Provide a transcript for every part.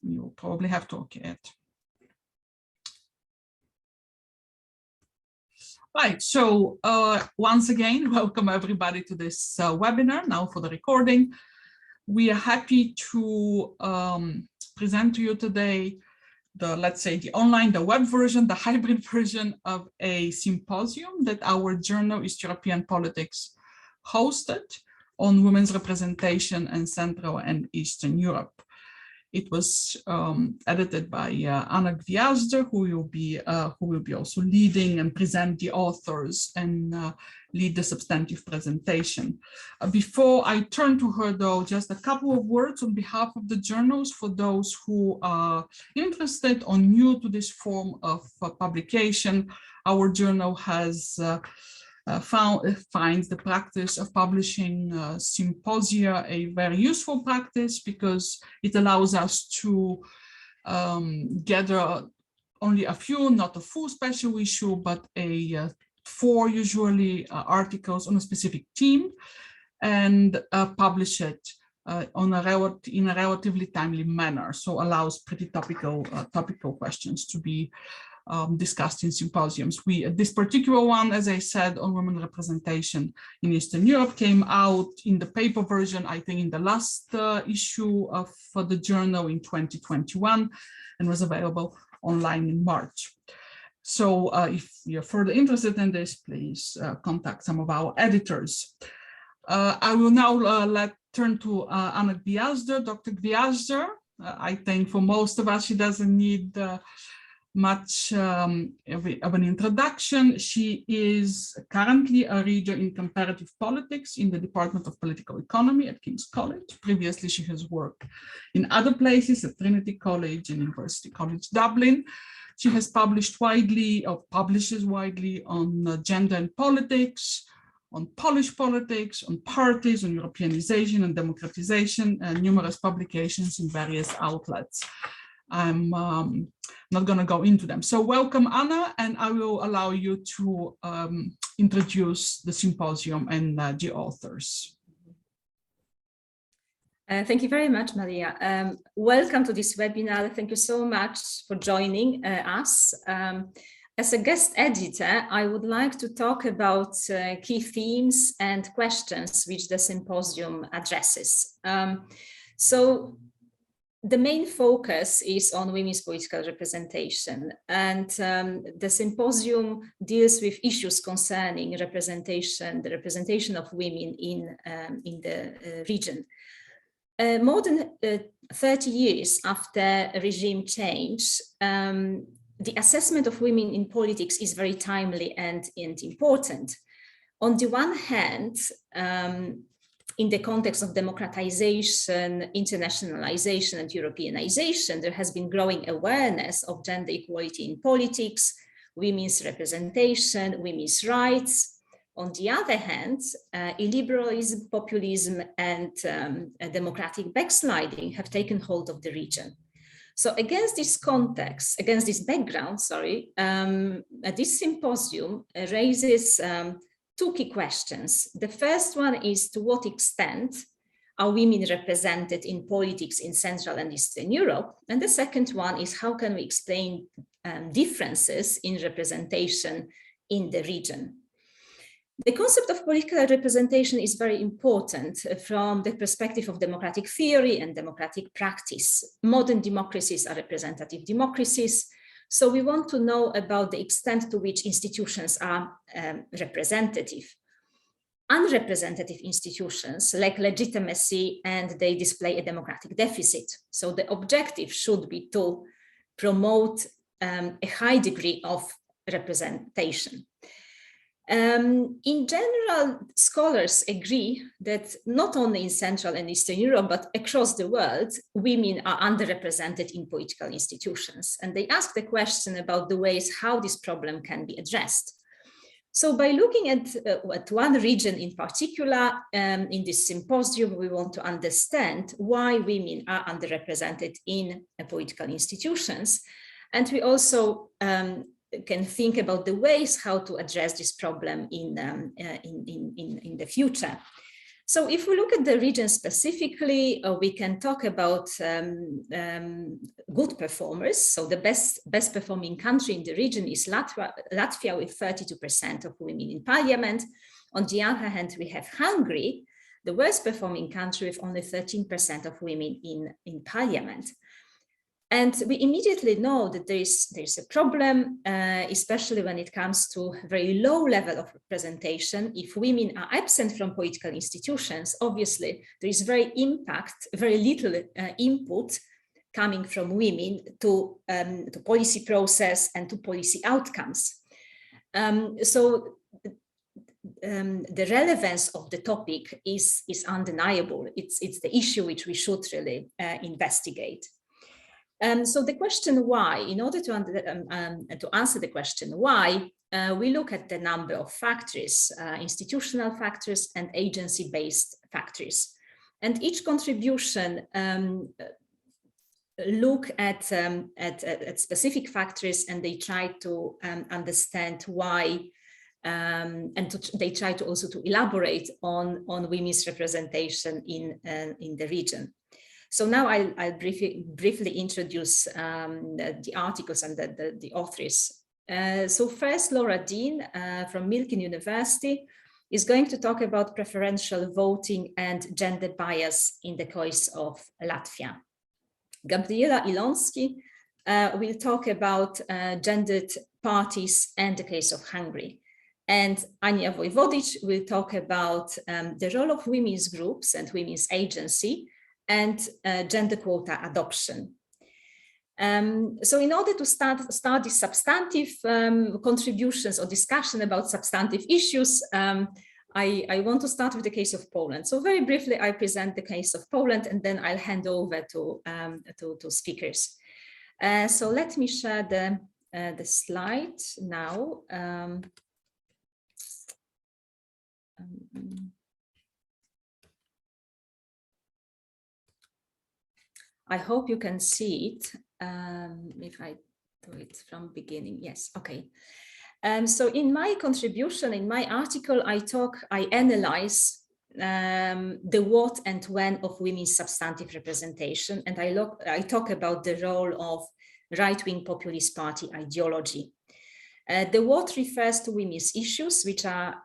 you probably have to okay it. Right, so once again, welcome everybody to this webinar now for the recording. We are happy to present to you today let's say the online, the web version, the hybrid version of a symposium that our journal East European Politics hosted on women's representation in Central and Eastern Europe. It was edited by Anna Gwiazda, who will be also leading and present the authors and lead the substantive presentation. Before I turn to her, though, just a couple of words on behalf of the journals for those who are interested or new to this form of publication. Our journal has finds the practice of publishing symposia a very useful practice because it allows us to gather only a few, not a full special issue, but four usually articles on a specific theme and publish it in a relatively timely manner. So allows pretty topical questions to be discussed in symposiums. This particular one, as I said, on women representation in Eastern Europe came out in the paper version, I think, in the last issue of the journal in 2021 and was available online in March. So if you're further interested in this, please contact some of our editors. I will now turn to Anna Gwiazda. Dr. Gwiazda, I think for most of us, she doesn't need much of an introduction. She is currently a reader in comparative politics in the Department of Political Economy at King's College. Previously, she has worked in other places at Trinity College and University College Dublin. She has published widely, or publishes widely, on gender and politics, on Polish politics, on parties, on Europeanization and democratization, and numerous publications in various outlets. I'm not going to go into them. So welcome, Anna, and I will allow you to introduce the symposium and the authors. Thank you very much, Maria. Welcome to this webinar. Thank you so much for joining us. As a guest editor, I would like to talk about key themes and questions which the symposium addresses. So the main focus is on women's political representation, and the symposium deals with issues concerning representation, the representation of women in the region. More than 30 years after regime change, the assessment of women in politics is very timely and important. On the one hand, in the context of democratization, internationalization, and Europeanization, there has been growing awareness of gender equality in politics, women's representation, women's rights. On the other hand, illiberalism, populism, and democratic backsliding have taken hold of the region. So against this context, against this background, this symposium raises two key questions. The first one is, to what extent are women represented in politics in Central and Eastern Europe? And the second one is, how can we explain differences in representation in the region? The concept of political representation is very important from the perspective of democratic theory and democratic practice. Modern democracies are representative democracies. So we want to know about the extent to which institutions are representative. Unrepresentative institutions lack legitimacy and they display a democratic deficit. So the objective should be to promote a high degree of representation. In general, scholars agree that not only in Central and Eastern Europe, but across the world, women are underrepresented in political institutions. And they ask the question about the ways how this problem can be addressed. So by looking at one region in particular, in this symposium, we want to understand why women are underrepresented in political institutions. And we also can think about the ways how to address this problem in the future. So if we look at the region specifically, we can talk about good performers. So the best performing country in the region is Latvia with 32% of women in parliament. On the other hand, we have Hungary, the worst performing country with only 13% of women in parliament. And we immediately know that there's a problem, especially when it comes to very low level of representation. If women are absent from political institutions, obviously there is very little input coming from women to policy process and to policy outcomes. So the relevance of the topic is undeniable. It's the issue which we should really investigate. So the question why, in order to answer the question why, we look at the number of factors, institutional factors and agency-based factors. And each contribution look at specific factors, and they try to understand why, they try to also to elaborate on women's representation in the region. So now I'll briefly introduce the articles and the authors. So first, Laura Dean from Milken University is going to talk about preferential voting and gender bias in the case of Latvia. Gabriela Ilonski will talk about gendered parties and the case of Hungary. And Ania Vojvodic will talk about the role of women's groups and women's agency and gender quota adoption. So in order to start the substantive contributions or discussion about substantive issues, I want to start with the case of Poland. So very briefly, I present the case of Poland, and then I'll hand over to speakers. So let me share the slide now. I hope you can see it if I do it from beginning. Yes, okay. So in my contribution, in my article, I analyze the what and when of women's substantive representation, and I talk about the role of right-wing populist party ideology. The what refers to women's issues, which are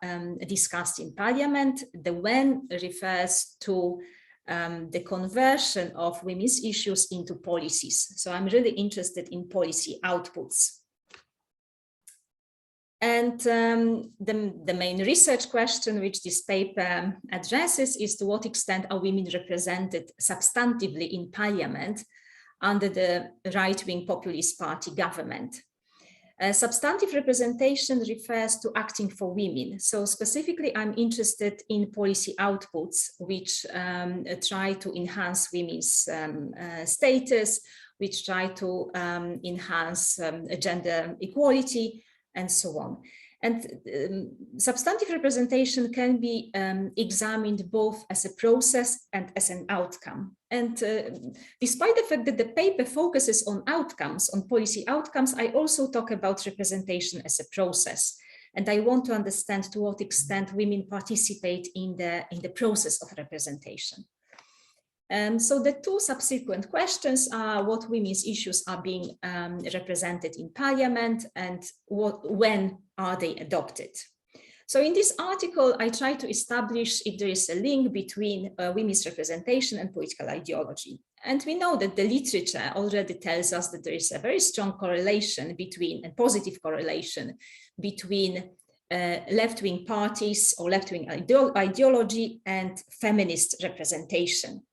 discussed in parliament. The when refers to the conversion of women's issues into policies. So I'm really interested in policy outputs. And the main research question which this paper addresses is to what extent are women represented substantively in parliament under the right-wing populist party government. Substantive representation refers to acting for women. So specifically, I'm interested in policy outputs which try to enhance women's status, which try to enhance gender equality, and so on. And substantive representation can be examined both as a process and as an outcome. And despite the fact that the paper focuses on outcomes, on policy outcomes, I also talk about representation as a process. And I want to understand to what extent women participate in the process of representation. So the two subsequent questions are what women's issues are being represented in parliament and when are they adopted. So in this article, I try to establish if there is a link between women's representation and political ideology. And we know that the literature already tells us that there is a very strong correlation between, a positive correlation between left-wing parties or left-wing ideology and feminist representation.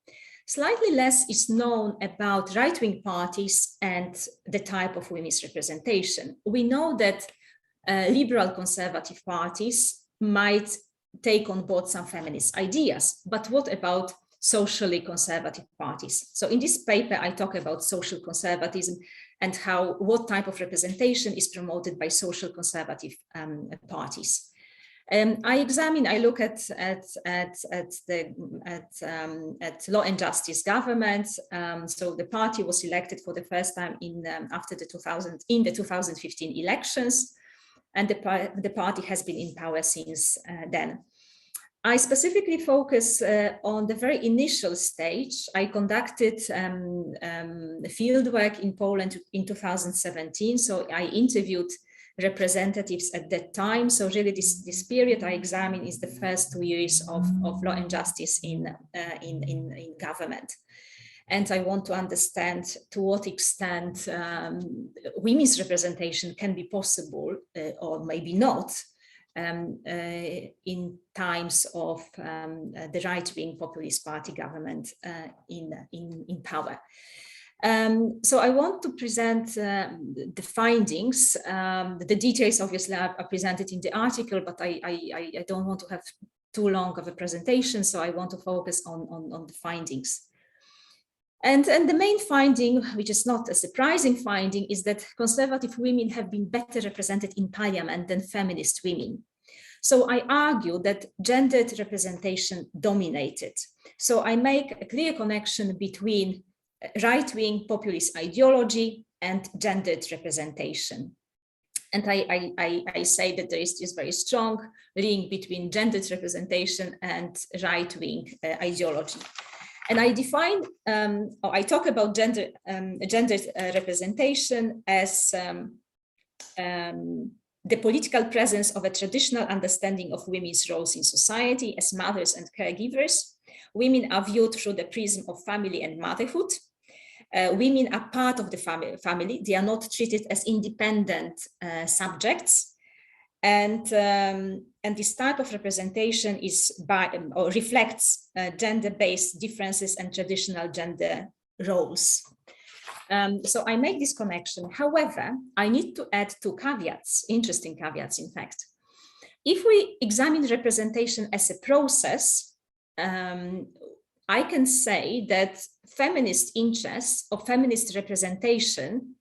Slightly less is known about right-wing parties and the type of women's representation. We know that liberal conservative parties might take on board some feminist ideas, but what about socially conservative parties? So in this paper, I talk about social conservatism and what type of representation is promoted by social conservative parties. I look at law and justice government. So the party was elected for the first time in the 2015 elections, and the party has been in power since then. I specifically focus on the very initial stage. I conducted fieldwork in Poland in 2017, so I interviewed representatives at that time. So really this period I examine is the first 2 years of law and justice in government. And I want to understand to what extent women's representation can be possible or maybe not in times of the right-wing populist party government in power. So I want to present the findings. The details obviously are presented in the article, but I don't want to have too long of a presentation, so I want to focus on the findings. And the main finding, which is not a surprising finding, is that conservative women have been better represented in parliament than feminist women. So I argue that gendered representation dominated. So I make a clear connection between right-wing populist ideology and gendered representation. And I say that there is this very strong link between gendered representation and right-wing ideology. And I define, or I talk about gendered representation as the political presence of a traditional understanding of women's roles in society as mothers and caregivers. Women are viewed through the prism of family and motherhood. Women are part of the family. They are not treated as independent subjects. And this type of representation is or reflects gender-based differences and traditional gender roles. So I make this connection. However, I need to add 2 caveats, interesting caveats, in fact. If we examine representation as a process, I can say that feminist interest or feminist representation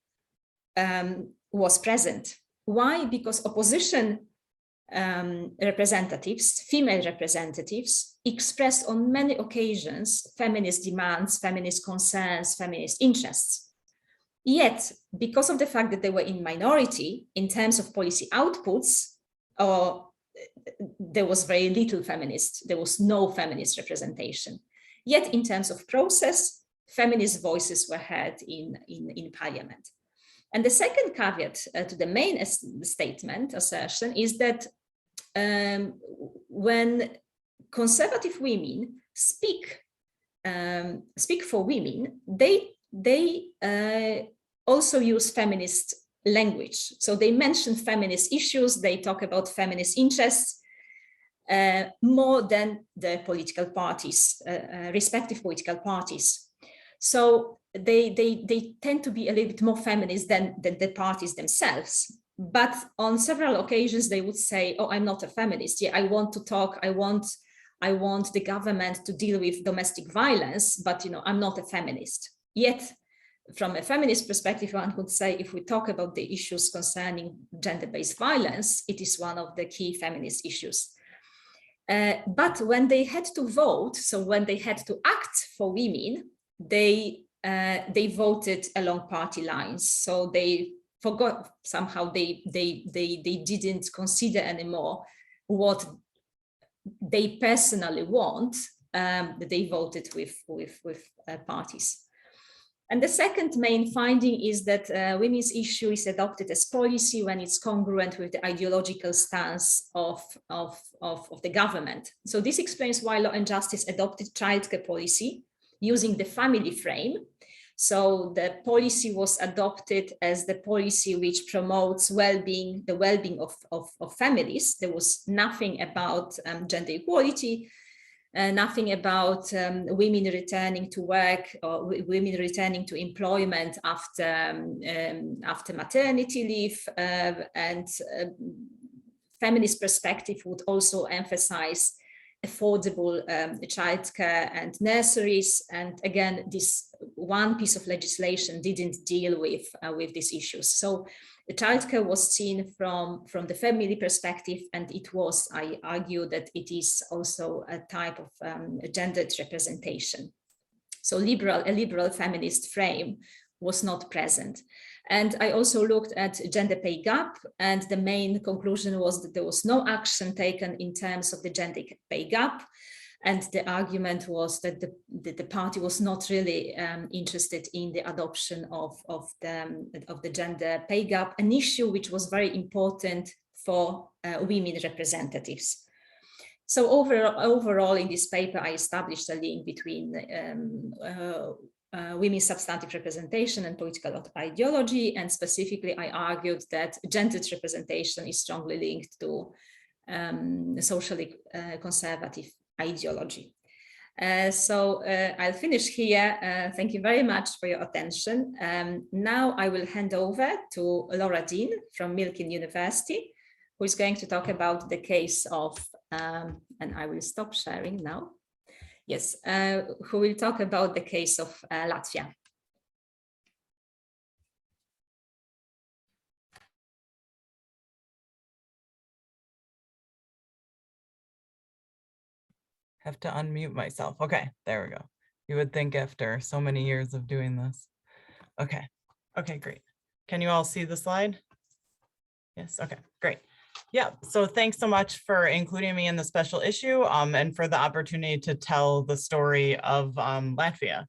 was present. Why? Because opposition representatives, female representatives, expressed on many occasions feminist demands, feminist concerns, feminist interests. Yet, because of the fact that they were in minority in terms of policy outputs, there was very little feminist, there was no feminist representation. Yet, in terms of process, feminist voices were heard in parliament. And the second caveat to the main assertion is that when conservative women speak for women, they also use feminist language. So they mention feminist issues, they talk about feminist interests more than the political parties, respective political parties. So they tend to be a little bit more feminist than the parties themselves. But on several occasions, they would say, oh, I'm not a feminist. Yeah, I want to talk, I want the government to deal with domestic violence, but I'm not a feminist. Yet, from a feminist perspective, one could say, if we talk about the issues concerning gender-based violence, it is one of the key feminist issues. But when they had to vote, so when they had to act for women, they voted along party lines. So they forgot somehow, they didn't consider anymore what they personally want. They voted with parties. And the second main finding is that women's issue is adopted as policy when it's congruent with the ideological stance of the government. So this explains why Law and Justice adopted childcare policy using the family frame. So the policy was adopted as the policy which promotes the well-being of families. There was nothing about gender equality, nothing about women returning to work or women returning to employment after maternity leave, and feminist perspective would also emphasize affordable childcare and nurseries. And again, this one piece of legislation didn't deal with these issues. So the childcare was seen from the family perspective, and it was, I argue, that it is also a type of gendered representation. So a liberal feminist frame was not present. And I also looked at gender pay gap, and the main conclusion was that there was no action taken in terms of the gender pay gap. And the argument was that the party was not really interested in the adoption of the gender pay gap, an issue which was very important for women representatives. So overall in this paper, I established a link between women's substantive representation and political ideology, and specifically I argued that gendered representation is strongly linked to socially conservative ideology. So I'll finish here. Thank you very much for your attention. Now I will hand over to Laura Dean from Milken University, who is going to talk about the case of, and I will stop sharing now. Yes, who will talk about the case of Latvia. Have to unmute myself. Okay, there we go. You would think after so many years of doing this. Okay, okay, great. Can you all see the slide? Yes, okay, great. Yeah, so thanks so much for including me in the special issue and for the opportunity to tell the story of Latvia.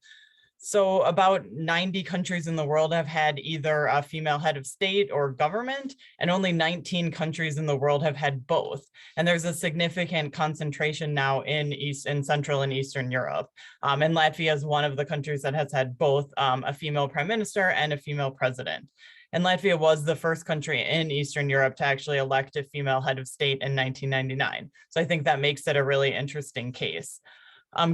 So about 90 countries in the world have had either a female head of state or government, and only 19 countries in the world have had both. And there's a significant concentration now in Central and Eastern Europe. And Latvia is one of the countries that has had both a female prime minister and a female president. And Latvia was the first country in Eastern Europe to actually elect a female head of state in 1999. So I think that makes it a really interesting case.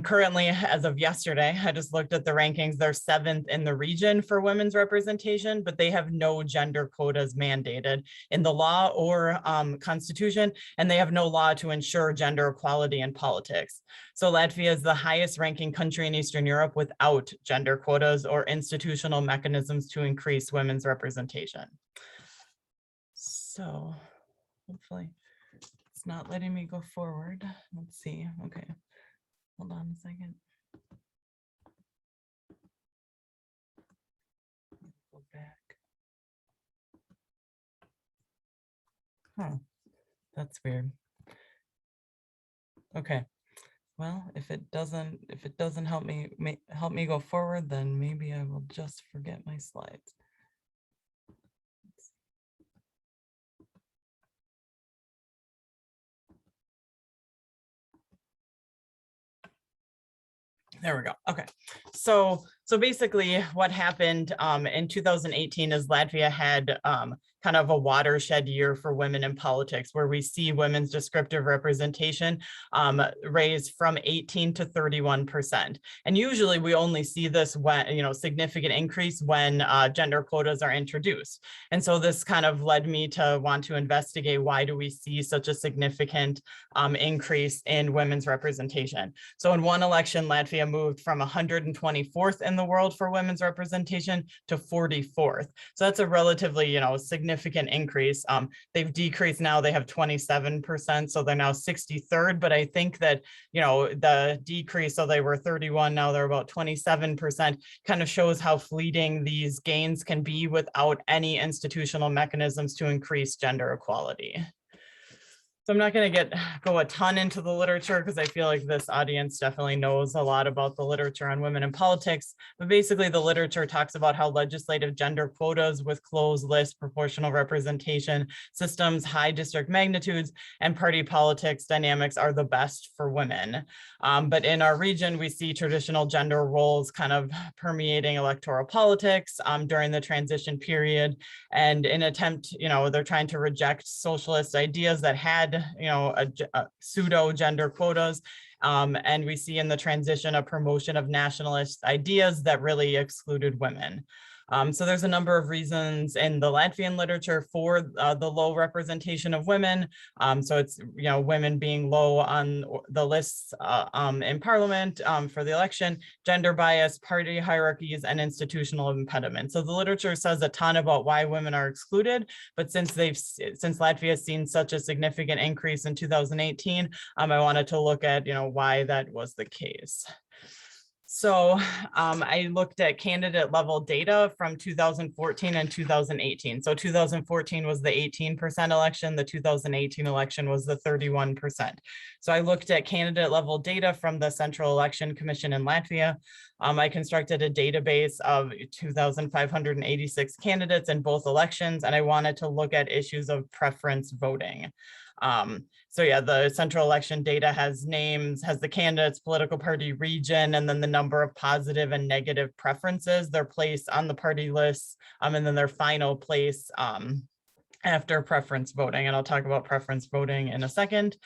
Currently, as of yesterday, I just looked at the rankings. They're 7th in the region for women's representation, but they have no gender quotas mandated in the law or constitution, and they have no law to ensure gender equality in politics. So Latvia is the highest ranking country in Eastern Europe without gender quotas or institutional mechanisms to increase women's representation. So hopefully it's not letting me go forward. Let's see. Okay. Hold on a second. Go back. Huh, that's weird. Okay. Well, if it doesn't help me go forward, then maybe I will just forget my slides. There we go. Okay. So basically what happened in 2018 is Latvia had kind of a watershed year for women in politics, where we see women's descriptive representation raised from 18 to 31%. And usually we only see this when, significant increase when gender quotas are introduced. And so this kind of led me to want to investigate, why do we see such a significant increase in women's representation? So in one election, Latvia moved from 124th in the world for women's representation to 44th. So that's a relatively, significant increase. They've decreased now, they have 27%, so they're now 63rd. But I think that, the decrease, so they were 31, now they're about 27%, kind of shows how fleeting these gains can be without any institutional mechanisms to increase gender equality. So I'm not going to go a ton into the literature, because I feel like this audience definitely knows a lot about the literature on women in politics. But basically the literature talks about how legislative gender quotas with closed list proportional representation systems, high district magnitudes, and party politics dynamics are the best for women. But in our region, we see traditional gender roles kind of permeating electoral politics during the transition period. And in attempt, they're trying to reject socialist ideas that had a pseudo gender quotas. And we see in the transition a promotion of nationalist ideas that really excluded women. So there's a number of reasons in the Latvian literature for the low representation of women. So it's, women being low on the lists in parliament for the election, gender bias, party hierarchies, and institutional impediments. So the literature says a ton about why women are excluded, but since Latvia has seen such a significant increase in 2018, I wanted to look at, why that was the case. So I looked at candidate level data from 2014 and 2018. So 2014 was the 18% election. The 2018 election was the 31%. So I looked at candidate level data from the Central Election Commission in Latvia. I constructed a database of 2,586 candidates in both elections, and I wanted to look at issues of preference voting. So yeah, the central election data has names, has the candidates, political party, region, and then the number of positive and negative preferences, their place on the party lists, and then their final place after preference voting. And I'll talk about preference voting in a second.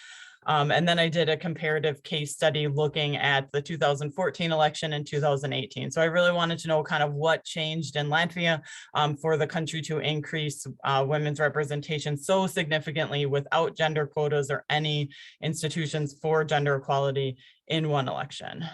And then I did a comparative case study looking at the 2014 election and 2018. So I really wanted to know kind of what changed in Latvia for the country to increase women's representation so significantly without gender quotas or any institutions for gender equality in one election.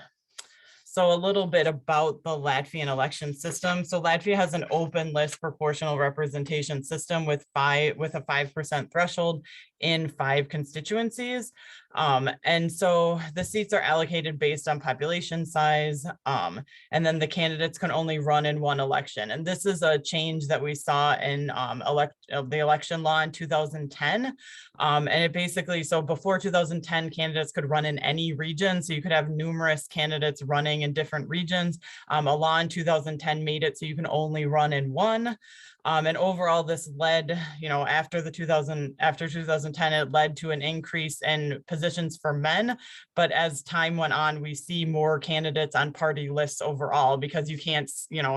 So a little bit about the Latvian election system. So Latvia has an open list proportional representation system with a 5% threshold in 5 constituencies. And so the seats are allocated based on population size, and then the candidates can only run in one election. And this is a change that we saw in the election law in 2010. And it basically, so before 2010, candidates could run in any region. So you could have numerous candidates running in different regions. A law in 2010 made it so you can only run in one. And overall, this led, after 2010, it led to an increase in positions for men. But as time went on, we see more candidates on party lists overall because you can't,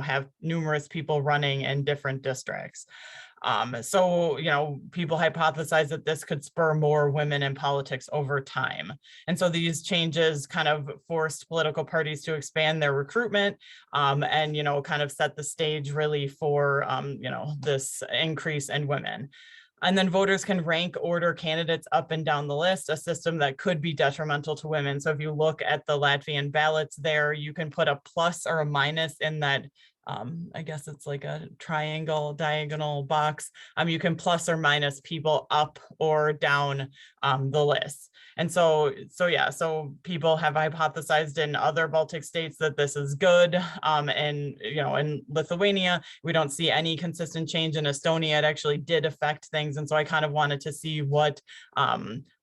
have numerous people running in different districts. So, people hypothesize that this could spur more women in politics over time. And so these changes kind of forced political parties to expand their recruitment and, kind of set the stage really for, this increase in women. And then voters can rank order candidates up and down the list, a system that could be detrimental to women. So if you look at the Latvian ballots there, you can put a plus or a minus in that. I guess it's like a triangle, diagonal box. You can plus or minus people up or down the list. And so people have hypothesized in other Baltic states that this is good. And, in Lithuania, we don't see any consistent change. In Estonia, it actually did affect things. And so I kind of wanted to see what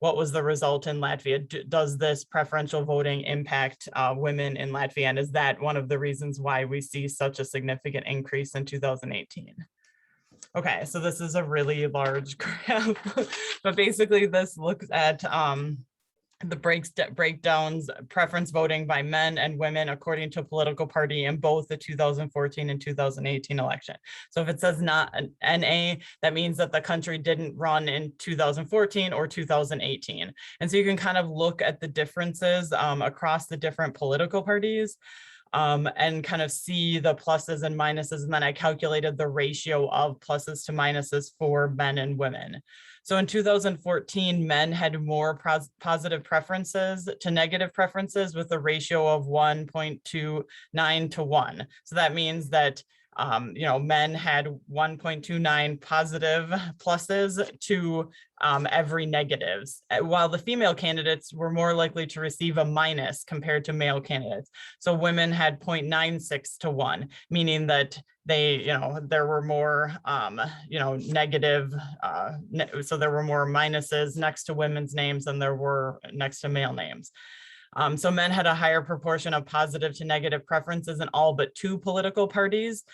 was the result in Latvia. Does this preferential voting impact women in Latvia? And is that one of the reasons why we see such a significant increase in 2018? Okay, so this is a really large graph, but basically this looks at the breakdowns preference voting by men and women according to political party in both the 2014 and 2018 election. So if it says not an NA, that means that the country didn't run in 2014 or 2018. And so you can kind of look at the differences across the different political parties. And kind of see the pluses and minuses. And then I calculated the ratio of pluses to minuses for men and women. So in 2014, men had more positive preferences to negative preferences with a ratio of 1.29 to 1. So that means that men had 1.29 positive pluses to every negatives, while the female candidates were more likely to receive a minus compared to male candidates. So women had 0.96 to 1, meaning that they, there were more, negative, so there were more minuses next to women's names than there were next to male names. So men had a higher proportion of positive to negative preferences in all but 2 political parties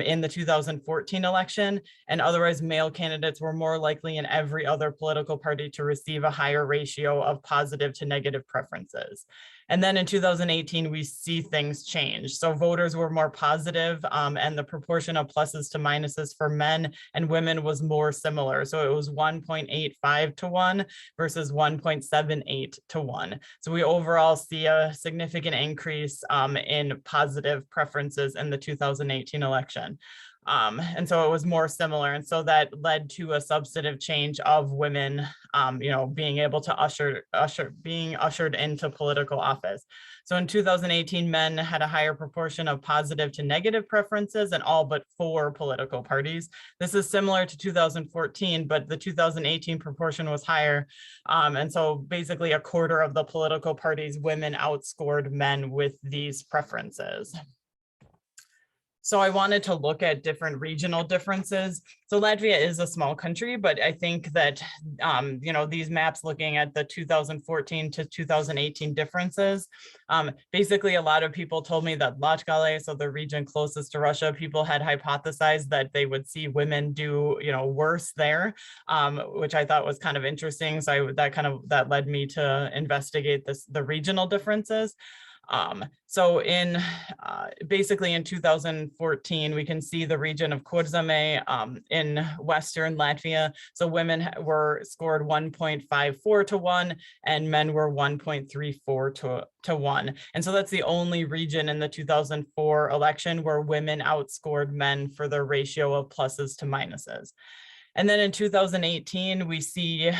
in the 2014 election, and otherwise male candidates were more likely in every other political party to receive a higher ratio of positive to negative preferences. And then in 2018, we see things change. So voters were more positive, and the proportion of pluses to minuses for men and women was more similar. So it was 1.85 to 1 versus 1.78 to 1. So we overall see a significant increase in positive preferences in the 2018 election. And so it was more similar. And so that led to a substantive change of women, being able to being ushered into political office. So in 2018, men had a higher proportion of positive to negative preferences in all but 4 political parties. This is similar to 2014, but the 2018 proportion was higher. And so basically 1/4 of the political parties, women outscored men with these preferences. So I wanted to look at different regional differences. So Latvia is a small country, but I think that, these maps looking at the 2014 to 2018 differences, basically a lot of people told me that Latgale, so the region closest to Russia, people had hypothesized that they would see women do, worse there, which I thought was kind of interesting. So that led me to investigate the regional differences. So basically in 2014, we can see the region of Kurzeme in Western Latvia. So women were scored 1.54 to 1 and men were 1.34 to 1. And so that's the only region in the 2004 election where women outscored men for their ratio of pluses to minuses. And then in 2018, we see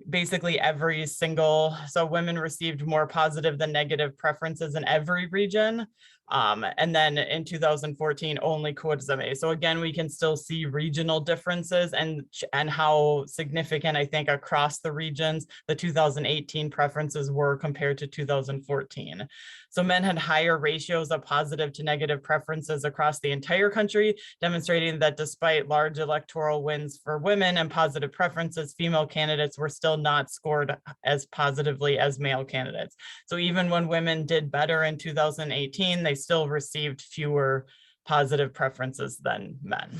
basically so women received more positive than negative preferences in every region. And then in 2014, only Kurzeme. So again, we can still see regional differences and how significant, I think, across the regions, the 2018 preferences were compared to 2014. So men had higher ratios of positive to negative preferences across the entire country, demonstrating that despite large electoral wins for women and positive preferences, female candidates were still not scored as positively as male candidates. So even when women did better in 2018, they still received fewer positive preferences than men.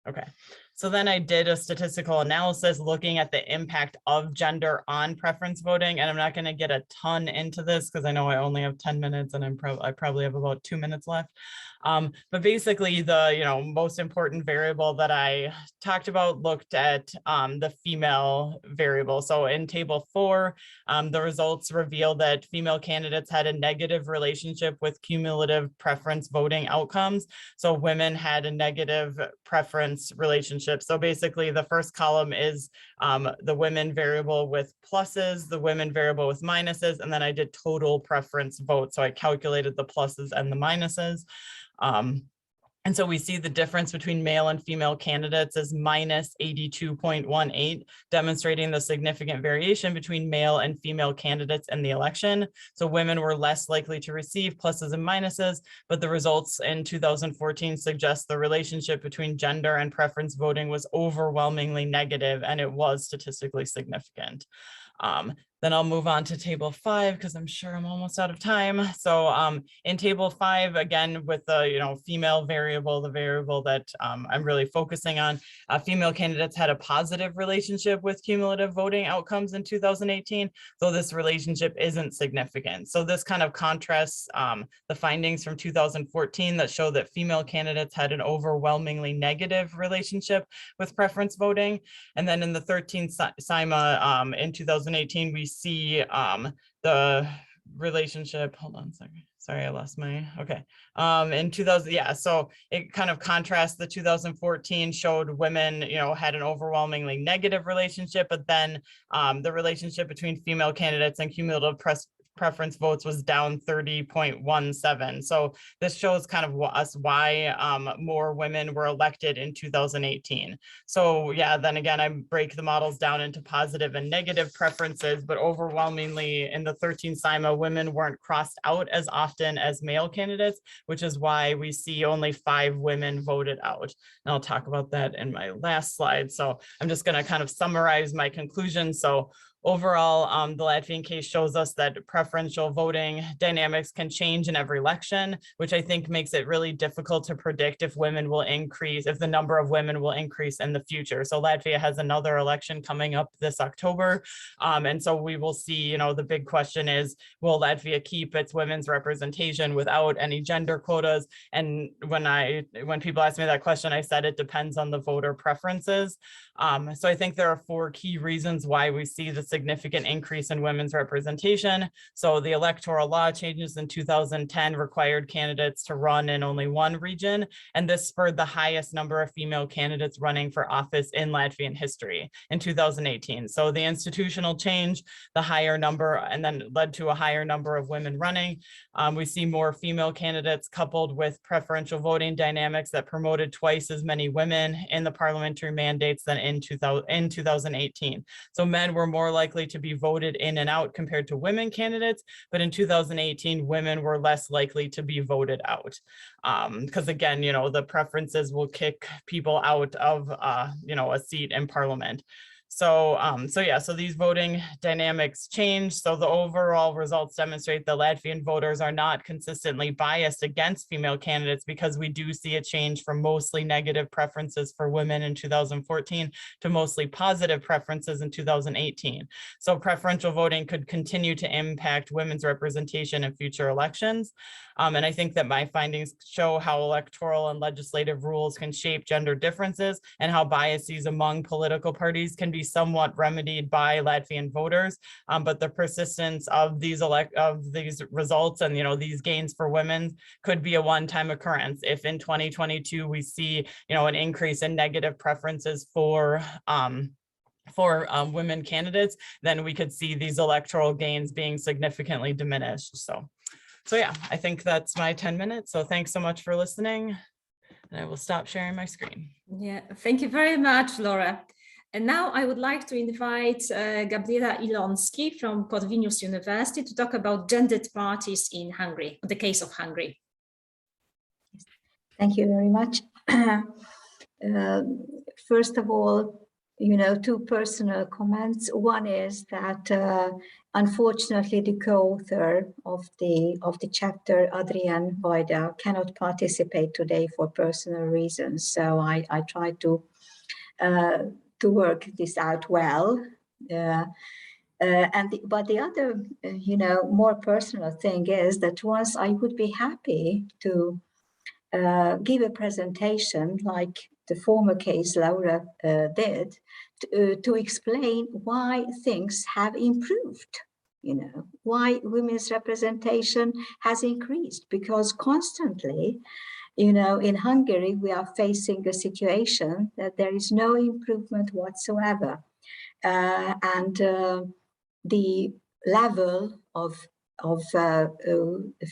Okay. So then I did a statistical analysis looking at the impact of gender on preference voting. And I'm not going to get a ton into this because I know I only have 10 minutes and I probably have about 2 minutes left. But basically the most important variable that I talked about looked at the female variable. So in table 4, the results reveal that female candidates had a negative relationship with cumulative preference voting outcomes. So women had a negative preference relationship. So basically the first column is the women variable with pluses, the women variable with minuses, and then I did total preference votes. So I calculated the pluses and the minuses. And so we see the difference between male and female candidates is minus 82.18, demonstrating the significant variation between male and female candidates in the election. So women were less likely to receive pluses and minuses, but the results in 2014 suggest the relationship between gender and preference voting was overwhelmingly negative, and it was statistically significant. Then I'll move on to table 5 because I'm sure I'm almost out of time. So in table 5, again, with the female variable, the variable that I'm really focusing on, female candidates had a positive relationship with cumulative voting outcomes in 2018, though this relationship isn't significant. So this kind of contrasts the findings from 2014 that show that female candidates had an overwhelmingly negative relationship with preference voting. And then in the 13th SIMA in 2018, we see the relationship, hold on a second. Sorry, I lost my, okay. In 2000, yeah, so it kind of contrasts. The 2014 showed women, had an overwhelmingly negative relationship, but then the relationship between female candidates and cumulative preference votes was down 30.17. So this shows kind of why more women were elected in 2018. So yeah, then again, I break the models down into positive and negative preferences, but overwhelmingly in the 13 SIMA, women weren't crossed out as often as male candidates, which is why we see only 5 women voted out. And I'll talk about that in my last slide. So I'm just going to kind of summarize my conclusion. So overall, the Latvian case shows us that preferential voting dynamics can change in every election, which I think makes it really difficult to predict if women will increase, if the number of women will increase in the future. So Latvia has another election coming up this October. And so we will see, the big question is, will Latvia keep its women's representation without any gender quotas? And when people ask me that question, I said it depends on the voter preferences. So I think there are 4 key reasons why we see this significant increase in women's representation. So the electoral law changes in 2010 required candidates to run in only one region, and this spurred the highest number of female candidates running for office in Latvian history in 2018. So the institutional change, the higher number, and then led to a higher number of women running. We see more female candidates coupled with preferential voting dynamics that promoted twice as many women in the parliamentary mandates than in 2018. So men were more likely to be voted in and out compared to women candidates, but in 2018, women were less likely to be voted out. Because again, you know, the preferences will kick people out of, you know, a seat in parliament. So these voting dynamics change. So the overall results demonstrate that Latvian voters are not consistently biased against female candidates, because we do see a change from mostly negative preferences for women in 2014 to mostly positive preferences in 2018. So preferential voting could continue to impact women's representation in future elections. And I think that my findings show how electoral and legislative rules can shape gender differences and how biases among political parties can be somewhat remedied by Latvian voters. But the persistence of these results and, you know, these gains for women could be a one-time occurrence. If in 2022 we see, you know, an increase in negative preferences for women candidates, then we could see these electoral gains being significantly diminished. So yeah, I think that's my 10 minutes. So thanks so much for listening. And I will stop sharing my screen. Yeah, thank you very much, Laura. And now I would like to invite Gabriela Ilonski from Corvinus University to talk about gendered parties in Hungary, the case of Hungary. Thank you very much. First of all, you know, two personal comments. One is that unfortunately the co-author of the chapter, Adrian Vajda, cannot participate today for personal reasons. So I tried to work this out well. But the other, you know, more personal thing is that once I would be happy to give a presentation like the former case Laura did, to explain why things have improved, you know, why women's representation has increased, because constantly, you know, in Hungary, we are facing a situation that there is no improvement whatsoever. And the level of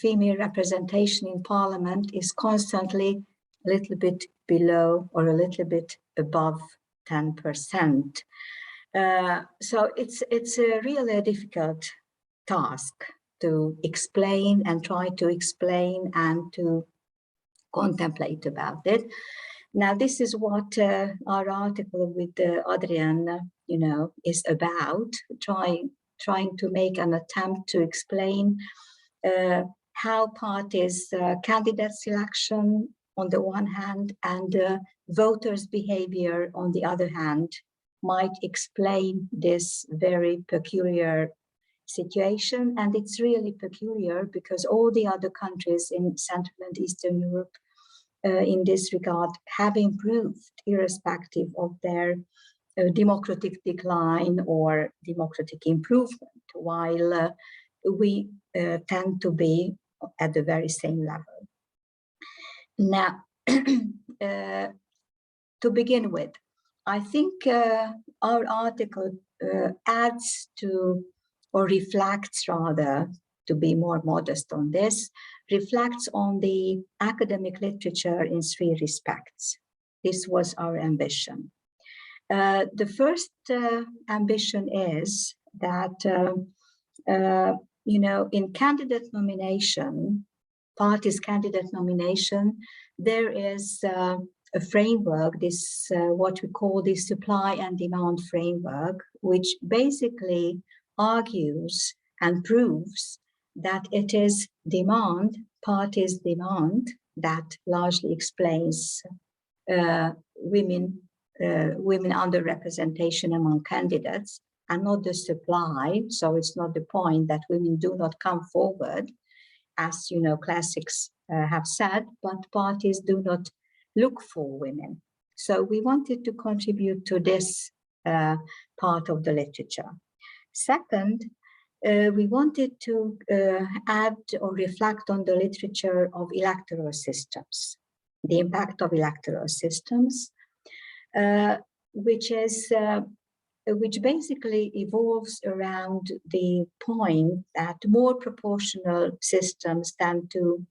female representation in parliament is constantly a little bit below or a little bit above 10%. So it's a really difficult task to explain and try to explain and to contemplate about it. Now, this is what our article with Adrian, you know, is about, trying to make an attempt to explain how parties' candidate selection on the one hand and voters' behavior on the other hand might explain this very peculiar situation. And it's really peculiar because all the other countries in Central and Eastern Europe in this regard have improved irrespective of their democratic decline or democratic improvement, while we tend to be at the very same level. Now, to begin with, I think our article adds to, or reflects rather, to be more modest on this, reflects on the academic literature in three respects. This was our ambition. The first ambition is that, you know, in candidate nomination, parties' candidate nomination, there is a framework, this what we call the supply and demand framework, which basically argues and proves that it is demand, parties' demand, that largely explains women underrepresentation among candidates, and not the supply. So it's not the point that women do not come forward, as you know, classics have said, but parties do not look for women. So we wanted to contribute to this part of the literature. Second, we wanted to add or reflect on the literature of electoral systems, the impact of electoral systems, which basically evolves around the point that more proportional systems tend to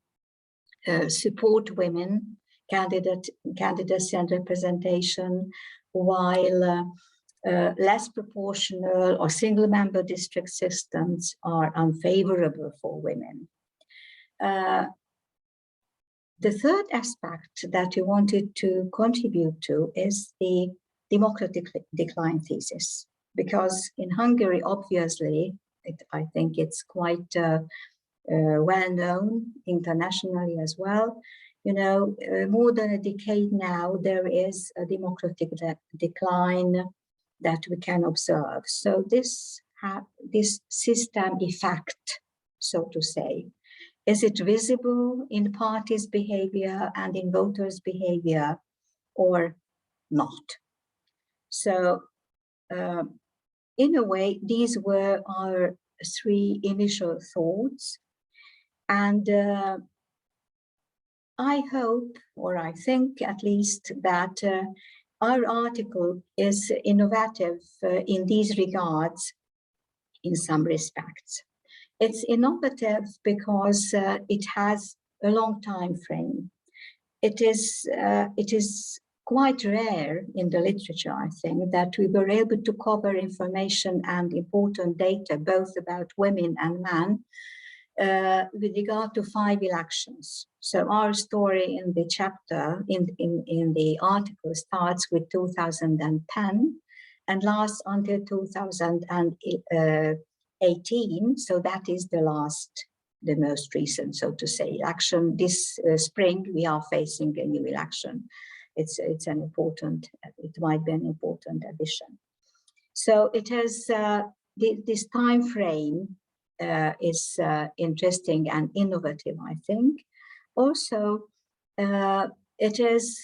support women, candidacy and representation, while less proportional or single-member district systems are unfavorable for women. The third aspect that we wanted to contribute to is the democratic decline thesis, because in Hungary, obviously, I think it's quite well known internationally as well. You know, more than a decade now, there is a democratic decline that we can observe. So this system effect, so to say, is it visible in parties' behavior and in voters' behavior or not? So in a way, these were our three initial thoughts. And I hope, or I think at least, that our article is innovative in these regards in some respects. It's innovative because it has a long time frame. It is quite rare in the literature, I think, that we were able to cover information and important data, both about women and men, with regard to 5 elections. So our story in the chapter, in the article, starts with 2010 and lasts until 2018. So that is the most recent, so to say, election. This spring, we are facing a new election. It's an important, it might be an important addition. So it has this time frame is interesting and innovative, I think. Also, it is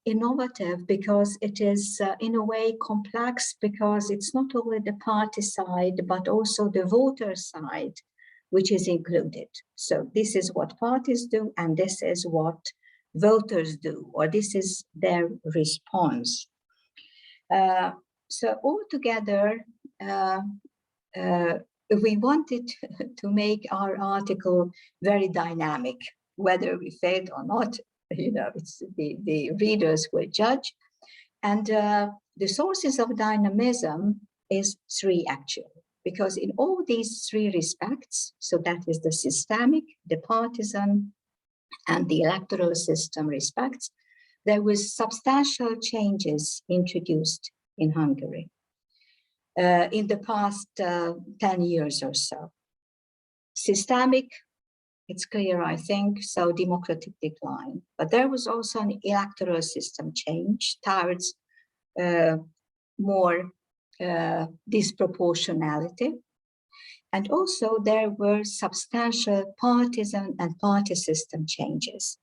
innovative because it is in a way complex, because it's not only the party side, but also the voter side, which is included. So this is what parties do, and this is what voters do, or this is their response. So altogether, we wanted to make our article very dynamic. Whether we failed or not, you know, it's the readers will judge. And the sources of dynamism is 3 actually, because in all these 3 respects, so that is the systemic, the partisan, and the electoral system respects, there was substantial changes introduced in Hungary in the past 10 years or so. Systemic, it's clear, I think, so democratic decline. But there was also an electoral system change towards more disproportionality. And also there were substantial partisan and party system changes.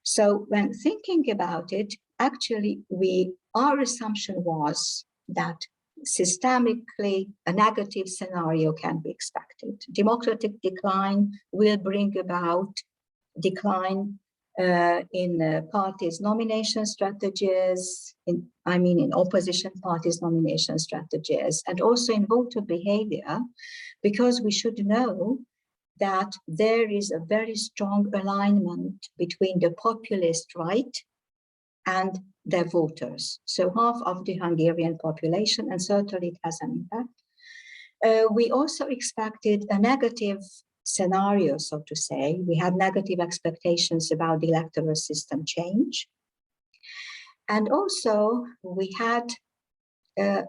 So when thinking about it, actually our assumption was that systemically a negative scenario can be expected. Democratic decline will bring about decline in parties' nomination strategies, in opposition parties' nomination strategies, and also in voter behavior, because we should know that there is a very strong alignment between the populist right and their voters. So half of the Hungarian population, and certainly it has an impact. We also expected a negative scenario, so to say. We had negative expectations about the electoral system change. And also we had a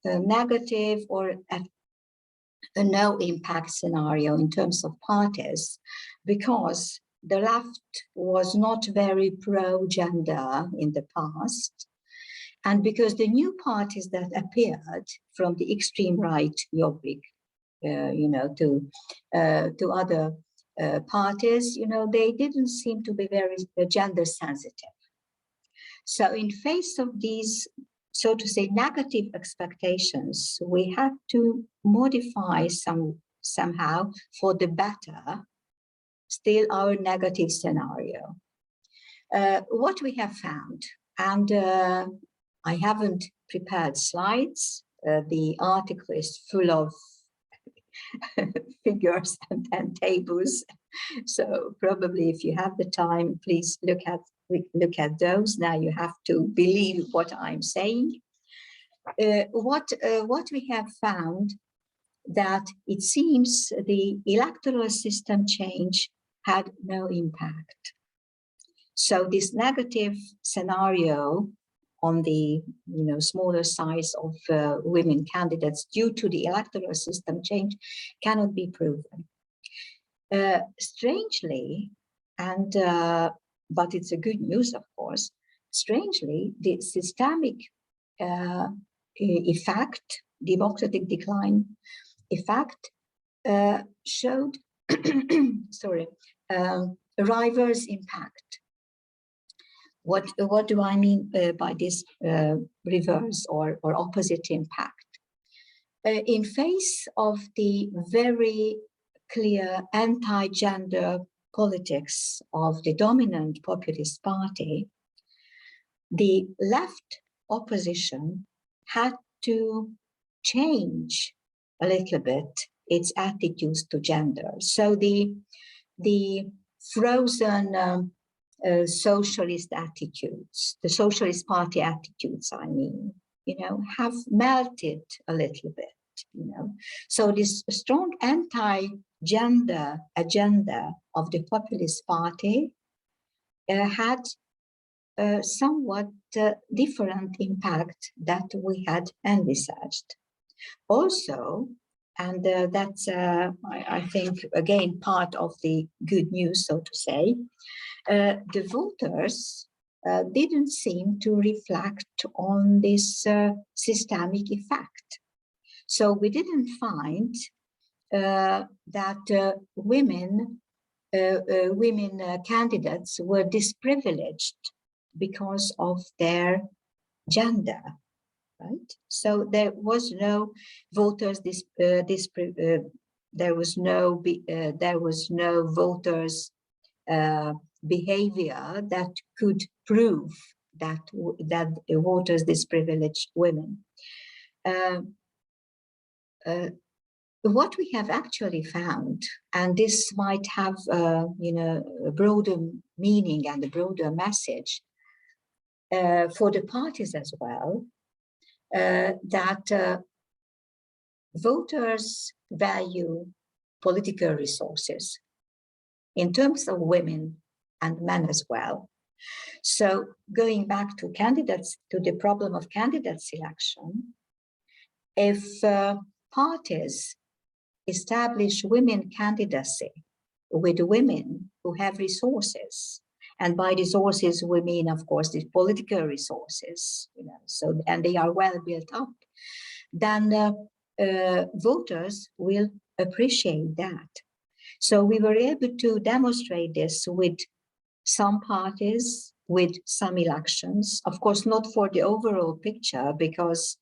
negative or a no impact scenario in terms of parties, because the left was not very pro-gender in the past, and because the new parties that appeared from the extreme right, Jobbik, to other parties, they didn't seem to be very gender sensitive. So in face of these so to say, negative expectations, we have to modify somehow for the better, still our negative scenario. What we have found, and I haven't prepared slides, the article is full of figures and tables, so probably if you have the time, please look at those. Now you have to believe what I'm saying. What we have found, that it seems the electoral system change had no impact. So this negative scenario on the smaller size of women candidates due to the electoral system change cannot be proven. Strangely, and but it's a good news, of course, strangely, the systemic effect, democratic decline effect, showed sorry, reverse impact. What do I mean by this reverse or opposite impact? In face of the very clear anti-gender politics of the dominant populist party, the left opposition had to change a little bit its attitudes to gender. So the frozen socialist attitudes, the Socialist Party attitudes, I mean, have melted a little bit, So this strong anti-gender agenda of the populist party had somewhat different impact that we had envisaged. Also, and that's, I think, again, part of the good news, so to say, the voters didn't seem to reflect on this systemic effect. So we didn't find that women candidates were disprivileged because of their gender, right? So there was no voters there was no voters behavior that could prove that the voters disprivileged women. What we have actually found, and this might have a broader meaning and a broader message for the parties as well, that voters value political resources in terms of women and men as well. So going back to candidates, to the problem of candidate selection, if parties establish women candidacy with women who have resources, and by resources we mean, of course, the political resources, so, and they are well built up, then voters will appreciate that. So we were able to demonstrate this with some parties, with some elections, of course, not for the overall picture, because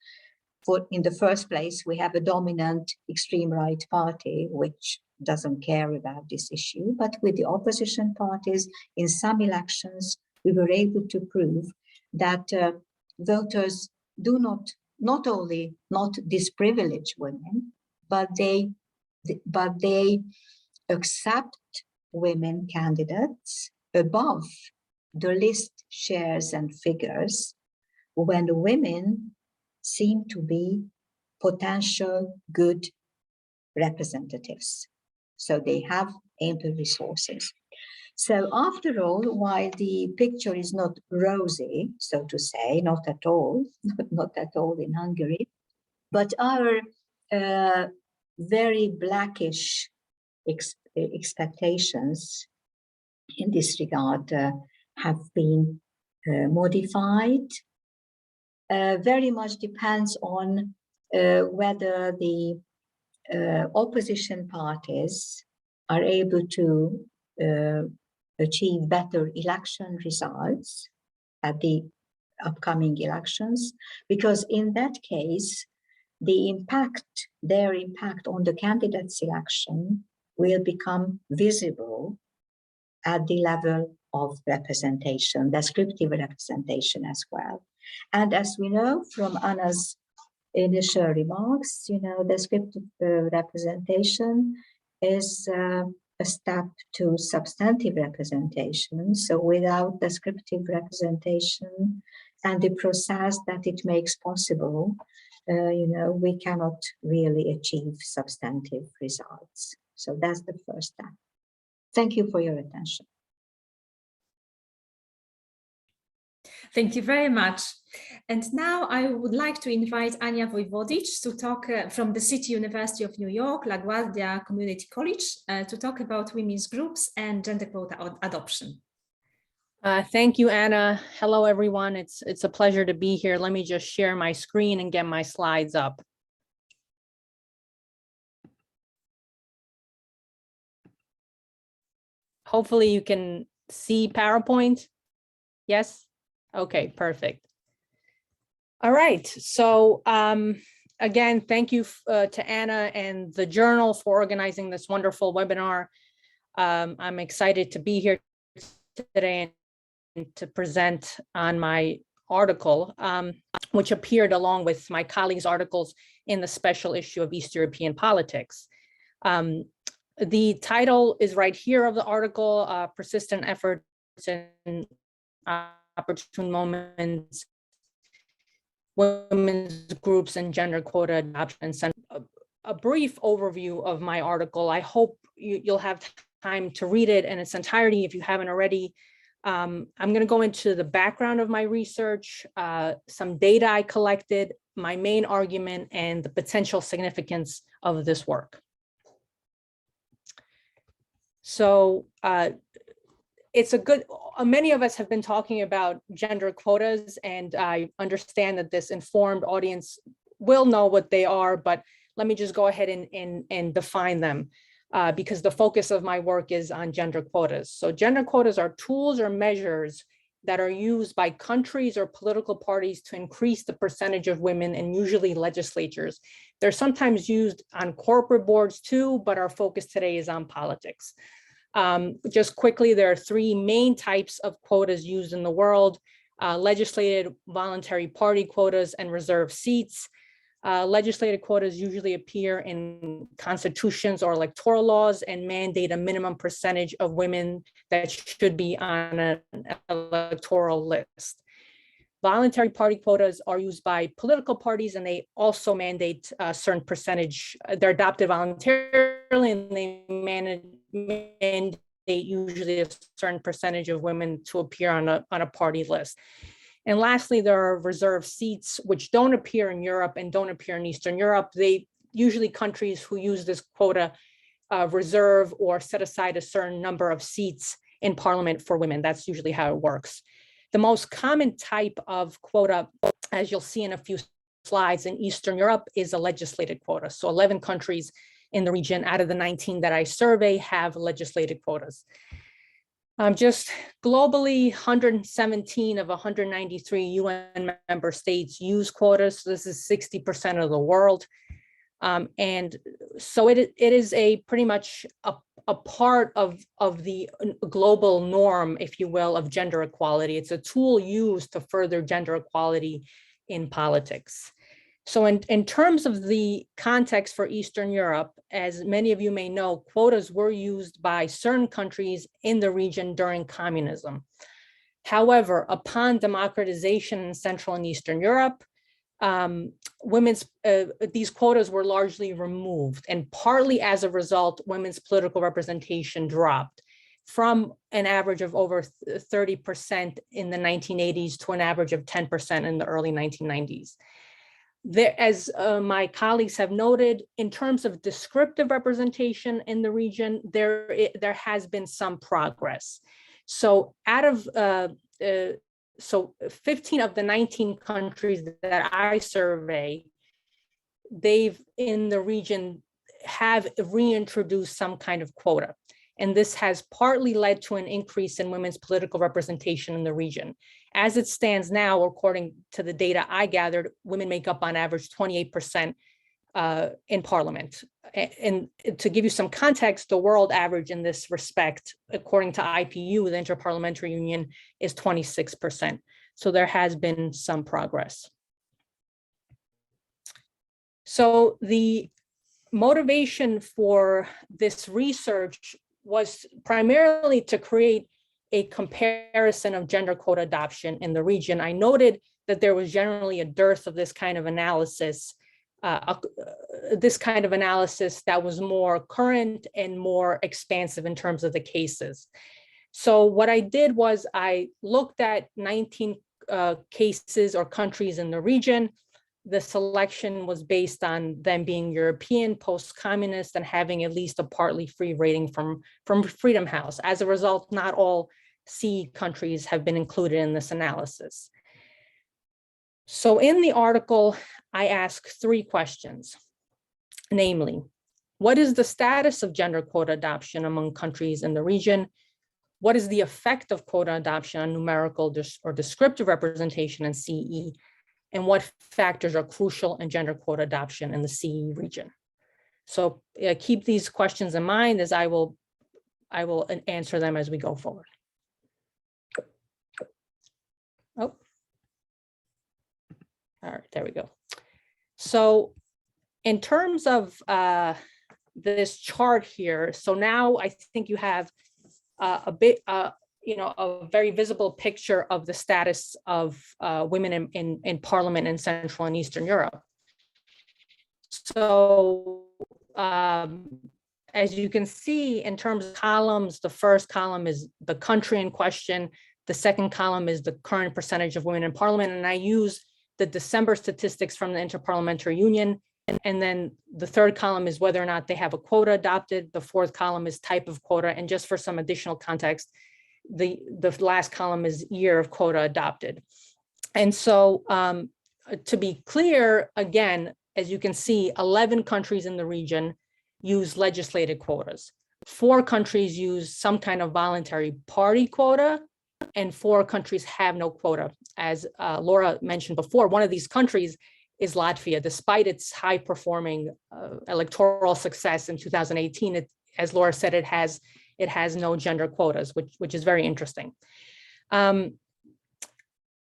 in the first place, we have a dominant extreme right party, which doesn't care about this issue, but with the opposition parties in some elections, we were able to prove that voters do not only not disprivilege women, but they accept women candidates above the list shares and figures when women seem to be potential good representatives. So they have ample resources. So after all, while the picture is not rosy, so to say, not at all in Hungary, but our very blackish expectations in this regard have been modified. Very much depends on whether the opposition parties are able to achieve better election results at the upcoming elections, because in that case, their impact on the candidate selection will become visible at the level of representation, descriptive representation as well. And as we know from Anna's initial remarks, descriptive representation is a step to substantive representation. So without descriptive representation and the process that it makes possible, we cannot really achieve substantive results. So that's the first step. Thank you for your attention. Thank you very much. And now I would like to invite Ania Wojwodic to talk from the City University of New York, LaGuardia Community College, to talk about women's groups and gender quota adoption. Thank you, Anna. Hello, everyone. It's a pleasure to be here. Let me just share my screen and get my slides up. Hopefully you can see PowerPoint. Yes? Okay, perfect. All right. So again, thank you to Anna and the Journal for organizing this wonderful webinar. I'm excited to be here today and to present on my article, which appeared along with my colleagues' articles in the special issue of East European Politics. The title is right here of the article, Persistent Efforts in Opportune Moments, Women's Groups and Gender Quota Adoption. A brief overview of my article. I hope you'll have time to read it in its entirety if you haven't already. I'm going to go into the background of my research, some data I collected, my main argument, and the potential significance of this work. So it's a good, many of us have been talking about gender quotas, and I understand that this informed audience will know what they are, but let me just go ahead and define them. Because the focus of my work is on gender quotas. So gender quotas are tools or measures that are used by countries or political parties to increase the percentage of women in usually legislatures. They're sometimes used on corporate boards too, but our focus today is on politics. Just quickly, there are three main types of quotas used in the world: legislated voluntary party quotas and reserved seats. Legislative quotas usually appear in constitutions or electoral laws and mandate a minimum percentage of women that should be on an electoral list. Voluntary party quotas are used by political parties, and they also mandate a certain percentage. They're adopted voluntarily, and they mandate usually a certain percentage of women to appear on a party list. And lastly, there are reserved seats, which don't appear in Europe and don't appear in Eastern Europe. They usually countries who use this quota reserve or set aside a certain number of seats in parliament for women. That's usually how it works. The most common type of quota, as you'll see in a few slides, in Eastern Europe is a legislated quota. So 11 countries in the region out of the 19 that I survey have legislated quotas. Just globally, 117 of 193 UN member states use quotas. So this is 60% of the world. And so it is a pretty much a part of the global norm, if you will, of gender equality. It's a tool used to further gender equality in politics. So in terms of the context for Eastern Europe, as many of you may know, quotas were used by certain countries in the region during communism. However, upon democratization in Central and Eastern Europe, these quotas were largely removed, and partly as a result, women's political representation dropped from an average of over 30% in the 1980s to an average of 10% in the early 1990s. There, as my colleagues have noted, in terms of descriptive representation in the region, there has been some progress. So out of 15 of the 19 countries that I survey, they've in the region have reintroduced some kind of quota. And this has partly led to an increase in women's political representation in the region. As it stands now, according to the data I gathered, women make up on average 28% in parliament. And to give you some context, the world average in this respect, according to IPU, the Interparliamentary Union, is 26%. So there has been some progress. So the motivation for this research was primarily to create a comparison of gender quota adoption in the region. I noted that there was generally a dearth of this kind of analysis, that was more current and more expansive in terms of the cases. So what I did was I looked at 19 cases or countries in the region. The selection was based on them being European, post-communist, and having at least a partly free rating from Freedom House. As a result, not all CE countries have been included in this analysis. So in the article, I asked 3 questions, namely, what is the status of gender quota adoption among countries in the region? What is the effect of quota adoption on numerical or descriptive representation in CE? And what factors are crucial in gender quota adoption in the CE region? So keep these questions in mind as I will answer them as we go forward. Oh, all right, there we go. So in terms of this chart here, so now I think you have a very visible picture of the status of women in parliament in Central and Eastern Europe. So as you can see, in terms of columns, the first column is the country in question. The second column is the current percentage of women in parliament. And I use the December statistics from the Interparliamentary Union. And then the third column is whether or not they have a quota adopted. The fourth column is type of quota. And just for some additional context, the last column is year of quota adopted. And so to be clear, again, as you can see, 11 countries in the region use legislated quotas. 4 countries use some kind of voluntary party quota, and 4 countries have no quota. As Laura mentioned before, one of these countries is Latvia. Despite its high performing electoral success in 2018, as Laura said, it has no gender quotas, which is very interesting.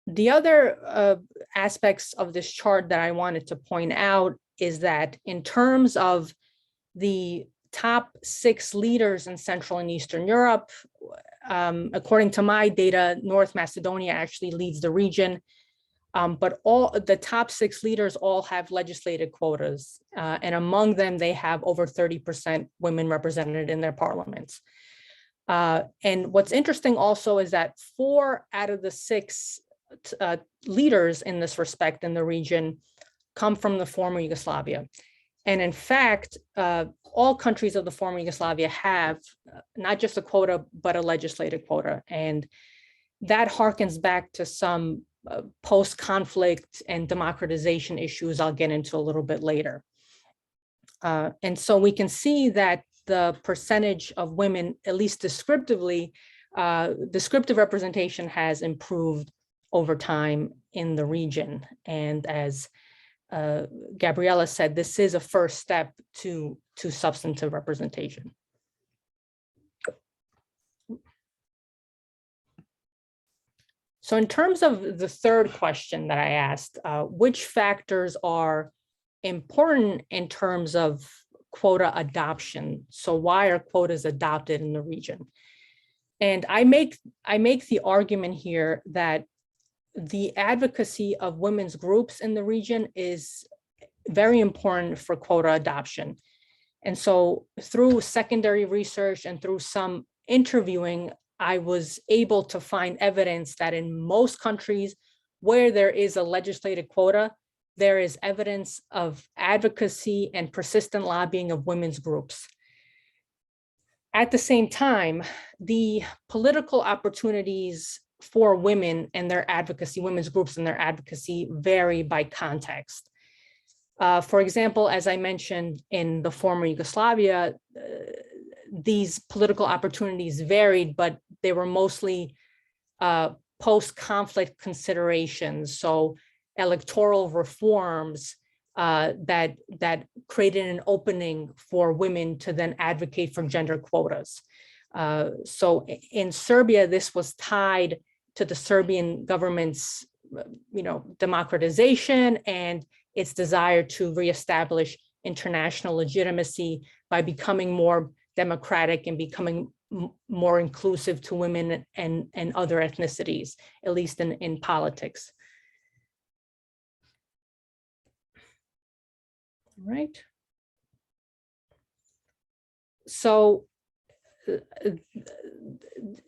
The other aspects of this chart that I wanted to point out is that in terms of the top 6 leaders in Central and Eastern Europe, according to my data, North Macedonia actually leads the region, but all the top 6 leaders all have legislated quotas, and among them, they have over 30% women represented in their parliaments. And what's interesting also is that 4 out of the 6 leaders in this respect in the region come from the former Yugoslavia. And in fact, all countries of the former Yugoslavia have not just a quota, but a legislated quota. And that harkens back to some post-conflict and democratization issues I'll get into a little bit later. And so we can see that the percentage of women, at least descriptively, descriptive representation has improved over time in the region. And as Gabriella said, this is a first step to substantive representation. So in terms of the third question that I asked, which factors are important in terms of quota adoption? So why are quotas adopted in the region? And I make the argument here that the advocacy of women's groups in the region is very important for quota adoption. And so through secondary research and through some interviewing, I was able to find evidence that in most countries where there is a legislated quota, there is evidence of advocacy and persistent lobbying of women's groups. At the same time, the political opportunities for women and their advocacy, women's groups and their advocacy vary by context. For example, as I mentioned, in the former Yugoslavia, these political opportunities varied, but they were mostly post-conflict considerations. So electoral reforms that created an opening for women to then advocate for gender quotas. So in Serbia, this was tied to the Serbian government's, democratization and its desire to reestablish international legitimacy by becoming more democratic and becoming more inclusive to women and other ethnicities, at least in politics. All right. So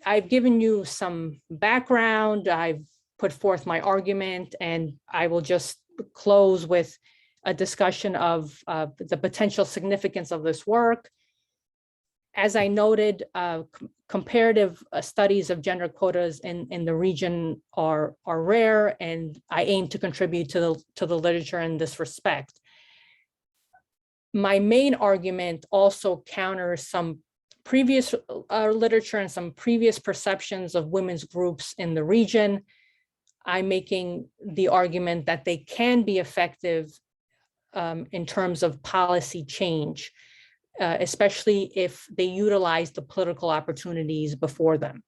I've given you some background, I've put forth my argument, and I will just close with a discussion of the potential significance of this work. As I noted, comparative studies of gender quotas in the region are rare, and I aim to contribute to the literature in this respect. My main argument also counters some previous literature and some previous perceptions of women's groups in the region. I'm making the argument that they can be effective in terms of policy change, especially if they utilize the political opportunities before them.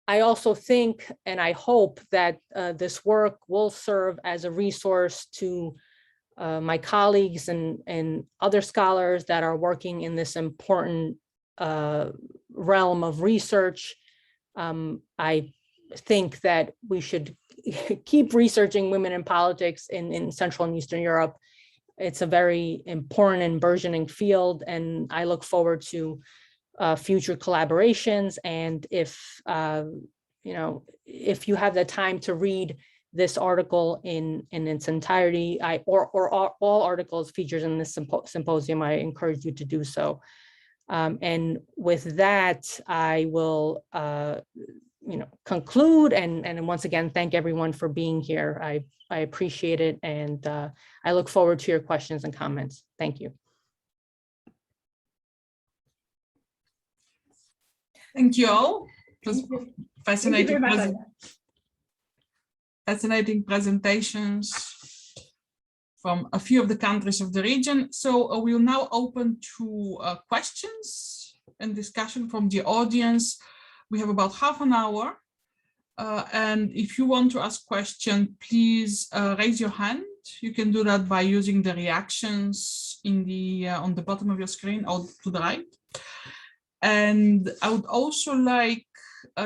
I also think, and I hope that this work will serve as a resource to my colleagues and other scholars that are working in this important realm of research. I think that we should keep researching women in politics in Central and Eastern Europe. It's a very important and burgeoning field, and I look forward to future collaborations. And if if you have the time to read this article in its entirety, or all articles featured in this symposium, I encourage you to do so. And with that, I will conclude and once again thank everyone for being here. I appreciate it, and I look forward to your questions and comments. Thank you. Thank you all. It was fascinating presentations from a few of the countries of the region. So we'll now open to questions and discussion from the audience. We have about half an hour. And if you want to ask question, please raise your hand. You can do that by using the reactions in the on the bottom of your screen or to the right. And I would also like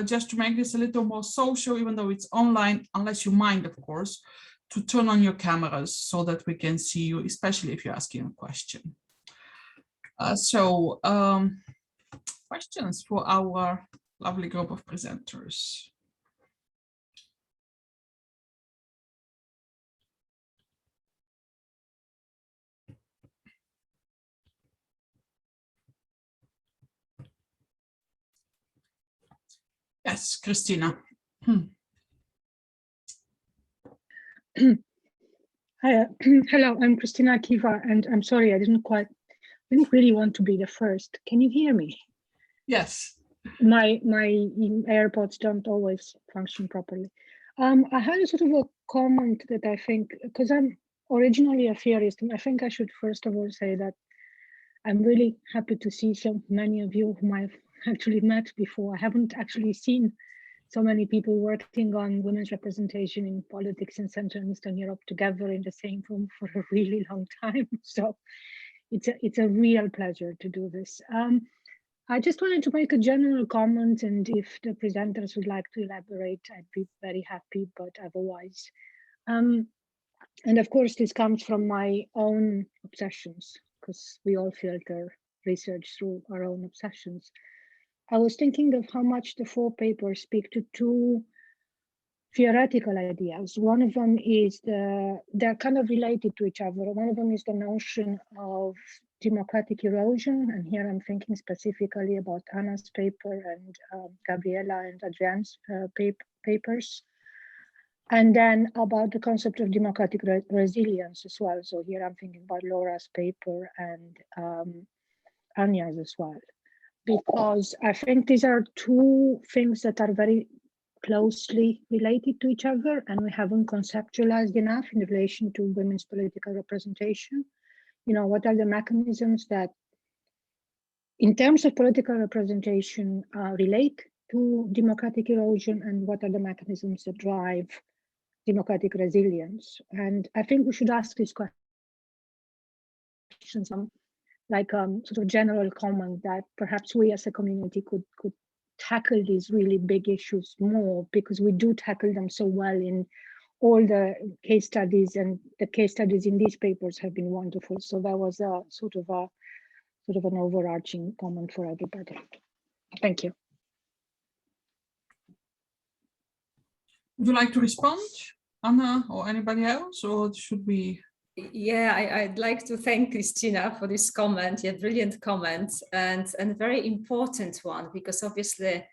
just to make this a little more social, even though it's online, unless you mind, of course, to turn on your cameras so that we can see you, especially if you're asking a question. Questions for our lovely group of presenters. Yes, Christina. Hi, hello, I'm Christina Akiva, and I'm sorry, I didn't really want to be the first. Can you hear me? Yes. My AirPods don't always function properly. I had a sort of a comment that I think, because I'm originally a theorist, and I think I should first of all say that I'm really happy to see so many of you whom I've actually met before. I haven't actually seen so many people working on women's representation in politics in Central and Eastern Europe together in the same room for a really long time. So it's a real pleasure to do this. I just wanted to make a general comment, and if the presenters would like to elaborate, I'd be very happy, but otherwise. And of course, this comes from my own obsessions, because we all filter research through our own obsessions. I was thinking of how much the 4 papers speak to 2 theoretical ideas. One of them is they're kind of related to each other. One of them is the notion of democratic erosion, and here I'm thinking specifically about Anna's paper and Gabriela and Adrian's papers. And then about the concept of democratic resilience as well. So here I'm thinking about Laura's paper and Anya's as well, because I think these are two things that are very closely related to each other, and we haven't conceptualized enough in relation to women's political representation. You know, what are the mechanisms that, in terms of political representation, relate to democratic erosion, and what are the mechanisms that drive democratic resilience? And I think we should ask these questions, like sort of general comment that perhaps we as a community could tackle these really big issues more, because we do tackle them so well in all the case studies, and the case studies in these papers have been wonderful. So that was a sort of an overarching comment for everybody. Thank you. Would you like to respond, Anna, or anybody else, or should we? Yeah, I'd like to thank Christina for this comment. Yeah, brilliant comment, and a very important one, because obviously,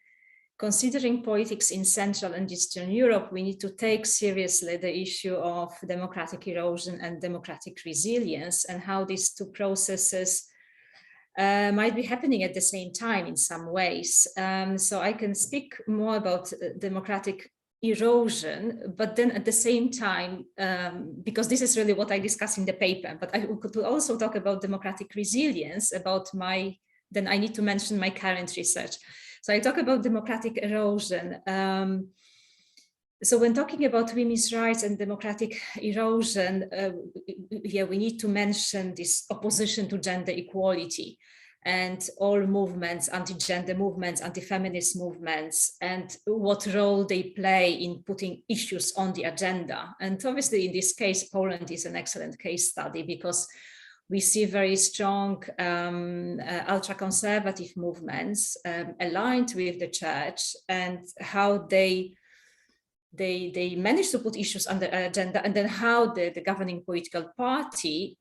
considering politics in Central and Eastern Europe, we need to take seriously the issue of democratic erosion and democratic resilience, and how these two processes might be happening at the same time in some ways. So I can speak more about democratic erosion, but then at the same time, because this is really what I discuss in the paper, but I could also talk about democratic resilience, then I need to mention my current research. So I talk about democratic erosion. So when talking about women's rights and democratic erosion, yeah, we need to mention this opposition to gender equality, and all movements, anti-gender movements, anti-feminist movements, and what role they play in putting issues on the agenda. And obviously in this case, Poland is an excellent case study, because we see very strong ultra-conservative movements aligned with the church, and how they manage to put issues on the agenda, and then how the governing political party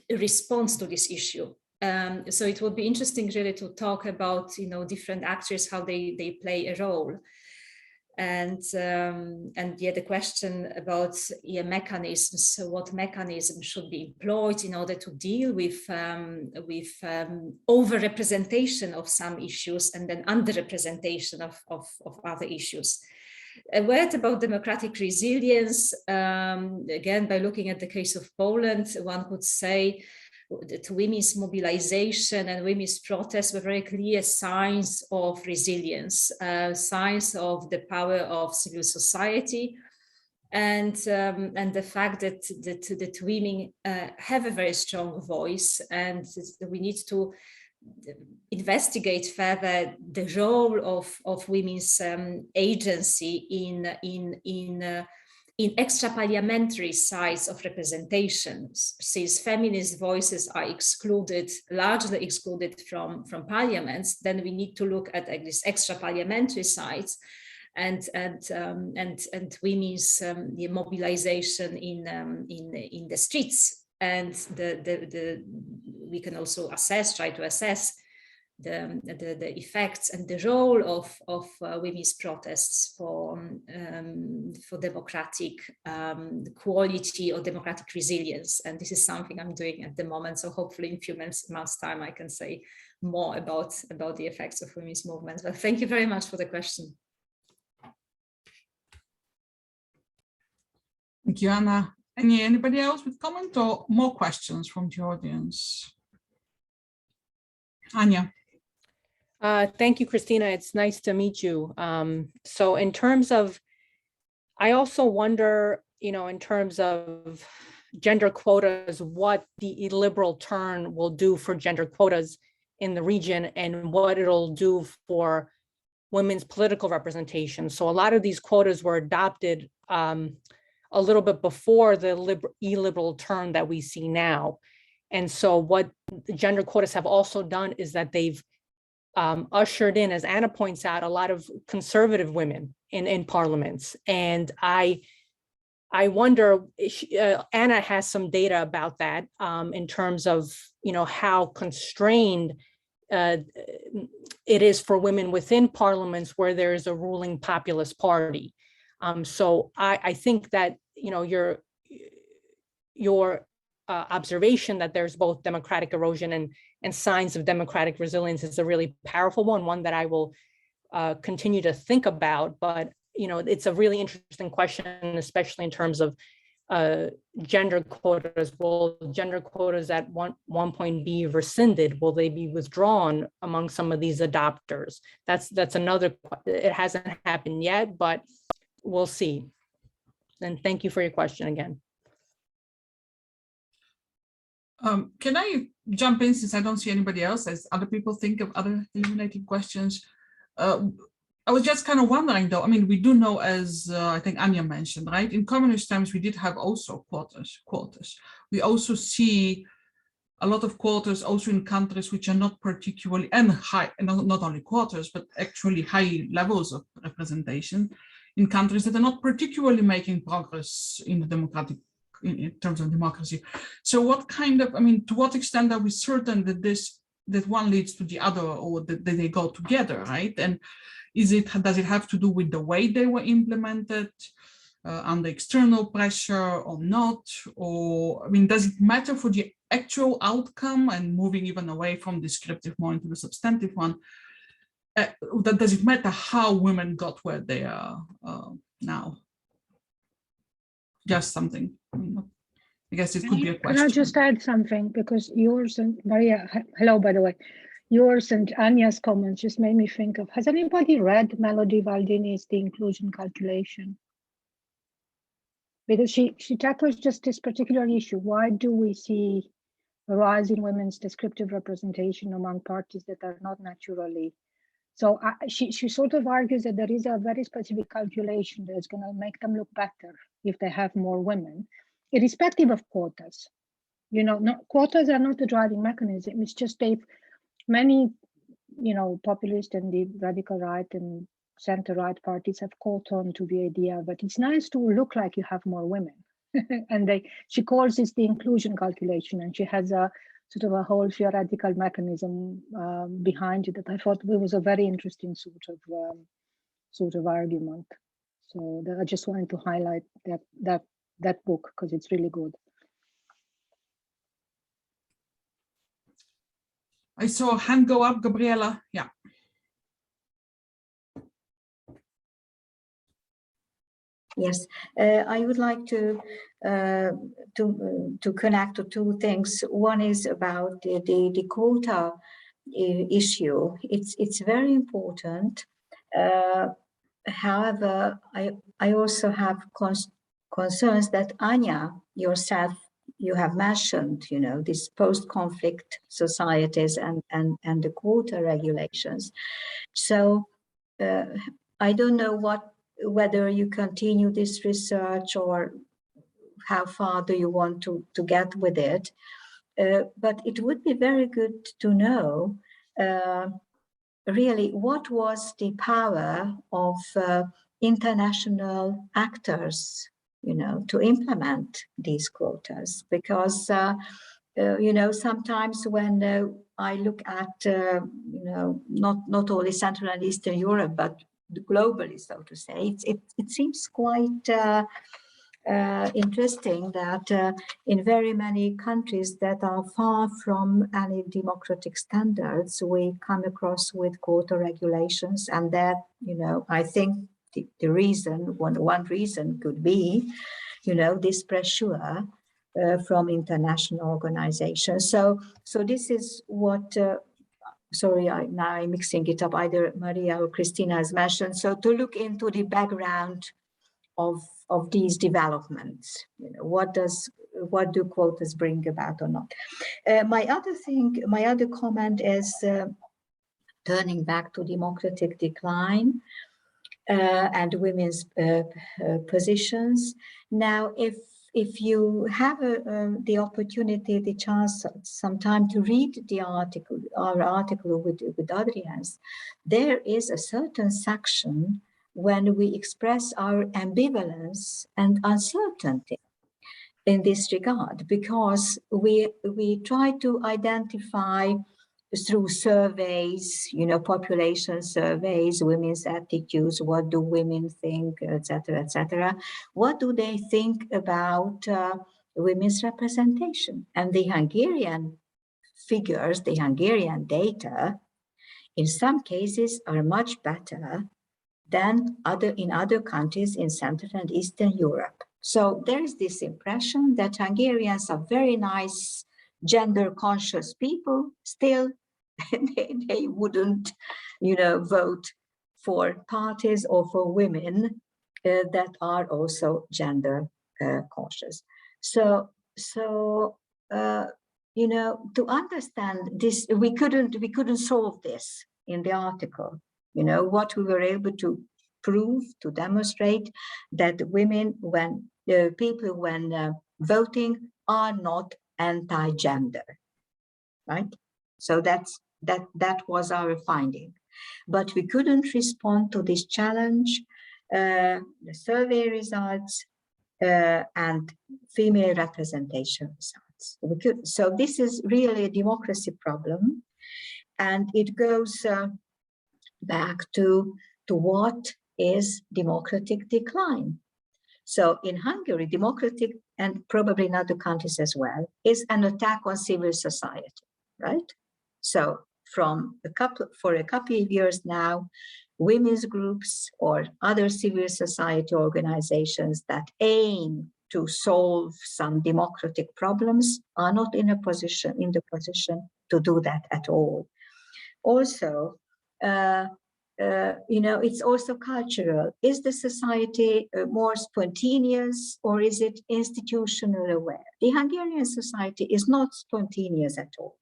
responds to this issue. So it would be interesting really to talk about, you know, different actors, how they play a role. And yeah, the question about mechanisms, so what mechanisms should be employed in order to deal with over-representation of some issues, and then under-representation of other issues. A word about democratic resilience, again, by looking at the case of Poland, one could say that women's mobilization and women's protests were very clear signs of resilience, signs of the power of civil society, and the fact that women have a very strong voice, and we need to investigate further the role of women's agency in extra-parliamentary sides of representations. Since feminist voices are largely excluded from parliaments, then we need to look at these extra-parliamentary sides and women's mobilization in the streets. And we can also try to assess the effects and the role of women's protests for democratic quality or democratic resilience. And this is something I'm doing at the moment. So hopefully in a few months' time, I can say more about the effects of women's movements. But thank you very much for the question. Thank you, Anna. Anybody else with comment or more questions from the audience? Anya. Thank you, Christina. It's nice to meet you. So in terms of, I also wonder, in terms of gender quotas, what the illiberal turn will do for gender quotas in the region, and what it'll do for women's political representation. So a lot of these quotas were adopted a little bit before the illiberal turn that we see now. And so what the gender quotas have also done is that they've ushered in, as Anna points out, a lot of conservative women in parliaments. And I wonder, Anna has some data about that in terms of, how constrained it is for women within parliaments where there is a ruling populist party. So I think that, your observation that there's both democratic erosion and signs of democratic resilience is a really powerful one that I will continue to think about. But it's a really interesting question, especially in terms of gender quotas. Will gender quotas at one point be rescinded? Will they be withdrawn among some of these adopters? That's another. It hasn't happened yet, but we'll see. And thank you for your question again. Can I jump in, since I don't see anybody else, as other people think of other illuminating questions? I was just kind of wondering, though, I mean, we do know, as I think Anya mentioned, right? In communist times, we did have also quotas. We also see a lot of quotas also in countries which are not particularly, and high, and not only quotas, but actually high levels of representation in countries that are not particularly making progress in the democratic, in terms of democracy. So what kind of, I mean, to what extent are we certain that that one leads to the other, or that they go together, right? And does it have to do with the way they were implemented, under external pressure or not? Or, I mean, does it matter for the actual outcome, and moving even away from descriptive more into the substantive one? Does it matter how women got where they are now? Just something. I guess it could be a question. Can I just add something? Because yours and Maria, hello, by the way, yours and Anya's comments just made me think of, has anybody read Melody Valdini's The Inclusion Calculation? Because she tackles just this particular issue. Why do we see a rise in women's descriptive representation among parties that are not naturally? So she sort of argues that there is a very specific calculation that's going to make them look better if they have more women, irrespective of quotas. Quotas are not the driving mechanism. It's just many, populist and the radical right and center-right parties have caught on to the idea, but it's nice to look like you have more women. And she calls this the inclusion calculation, and she has a sort of a whole theoretical mechanism behind it that I thought was a very interesting sort of argument. So I just wanted to highlight that book because it's really good. I saw a hand go up, Gabriela. Yeah. Yes, I would like to connect to two things. One is about the quota issue. It's very important. However, I also have concerns that Anya yourself, you have mentioned, these post-conflict societies and the quota regulations. So I don't know whether you continue this research or how far do you want to get with it. But it would be very good to know really what was the power of international actors, to implement these quotas, because sometimes when I look at not only Central and Eastern Europe, but globally, so to say, it seems quite interesting that in very many countries that are far from any democratic standards, we come across with quota regulations, and that, I think the reason, one reason could be, this pressure from international organizations. So this is what. Sorry, now I'm mixing it up. Either Maria or Christina has mentioned. So to look into the background of these developments, what do quotas bring about or not? My other comment is turning back to democratic decline and women's positions. Now, if you have the opportunity, the chance, sometime to read our article with Adrian's, there is a certain section when we express our ambivalence and uncertainty in this regard, because we try to identify through surveys, population surveys, women's attitudes, what do women think, etc., etc. What do they think about women's representation. And the Hungarian figures, the Hungarian data, in some cases are much better than in other countries in Central and Eastern Europe. So there is this impression that Hungarians are very nice, gender-conscious people. Still, they wouldn't, vote for parties or for women that are also gender conscious. So to understand this, we couldn't solve this in the article. What we were able to prove, to demonstrate, that women, when voting, are not anti-gender, right? So that was our finding. But we couldn't respond to this challenge, the survey results, and female representation results. So this is really a democracy problem, and it goes back to what is democratic decline. So in Hungary, democratic, and probably in other countries as well, is an attack on civil society, right? So for a couple of years now, women's groups or other civil society organizations that aim to solve some democratic problems are not in the position to do that at all. Also, it's also cultural. Is the society more spontaneous, or is it institutional aware? The Hungarian society is not spontaneous at all.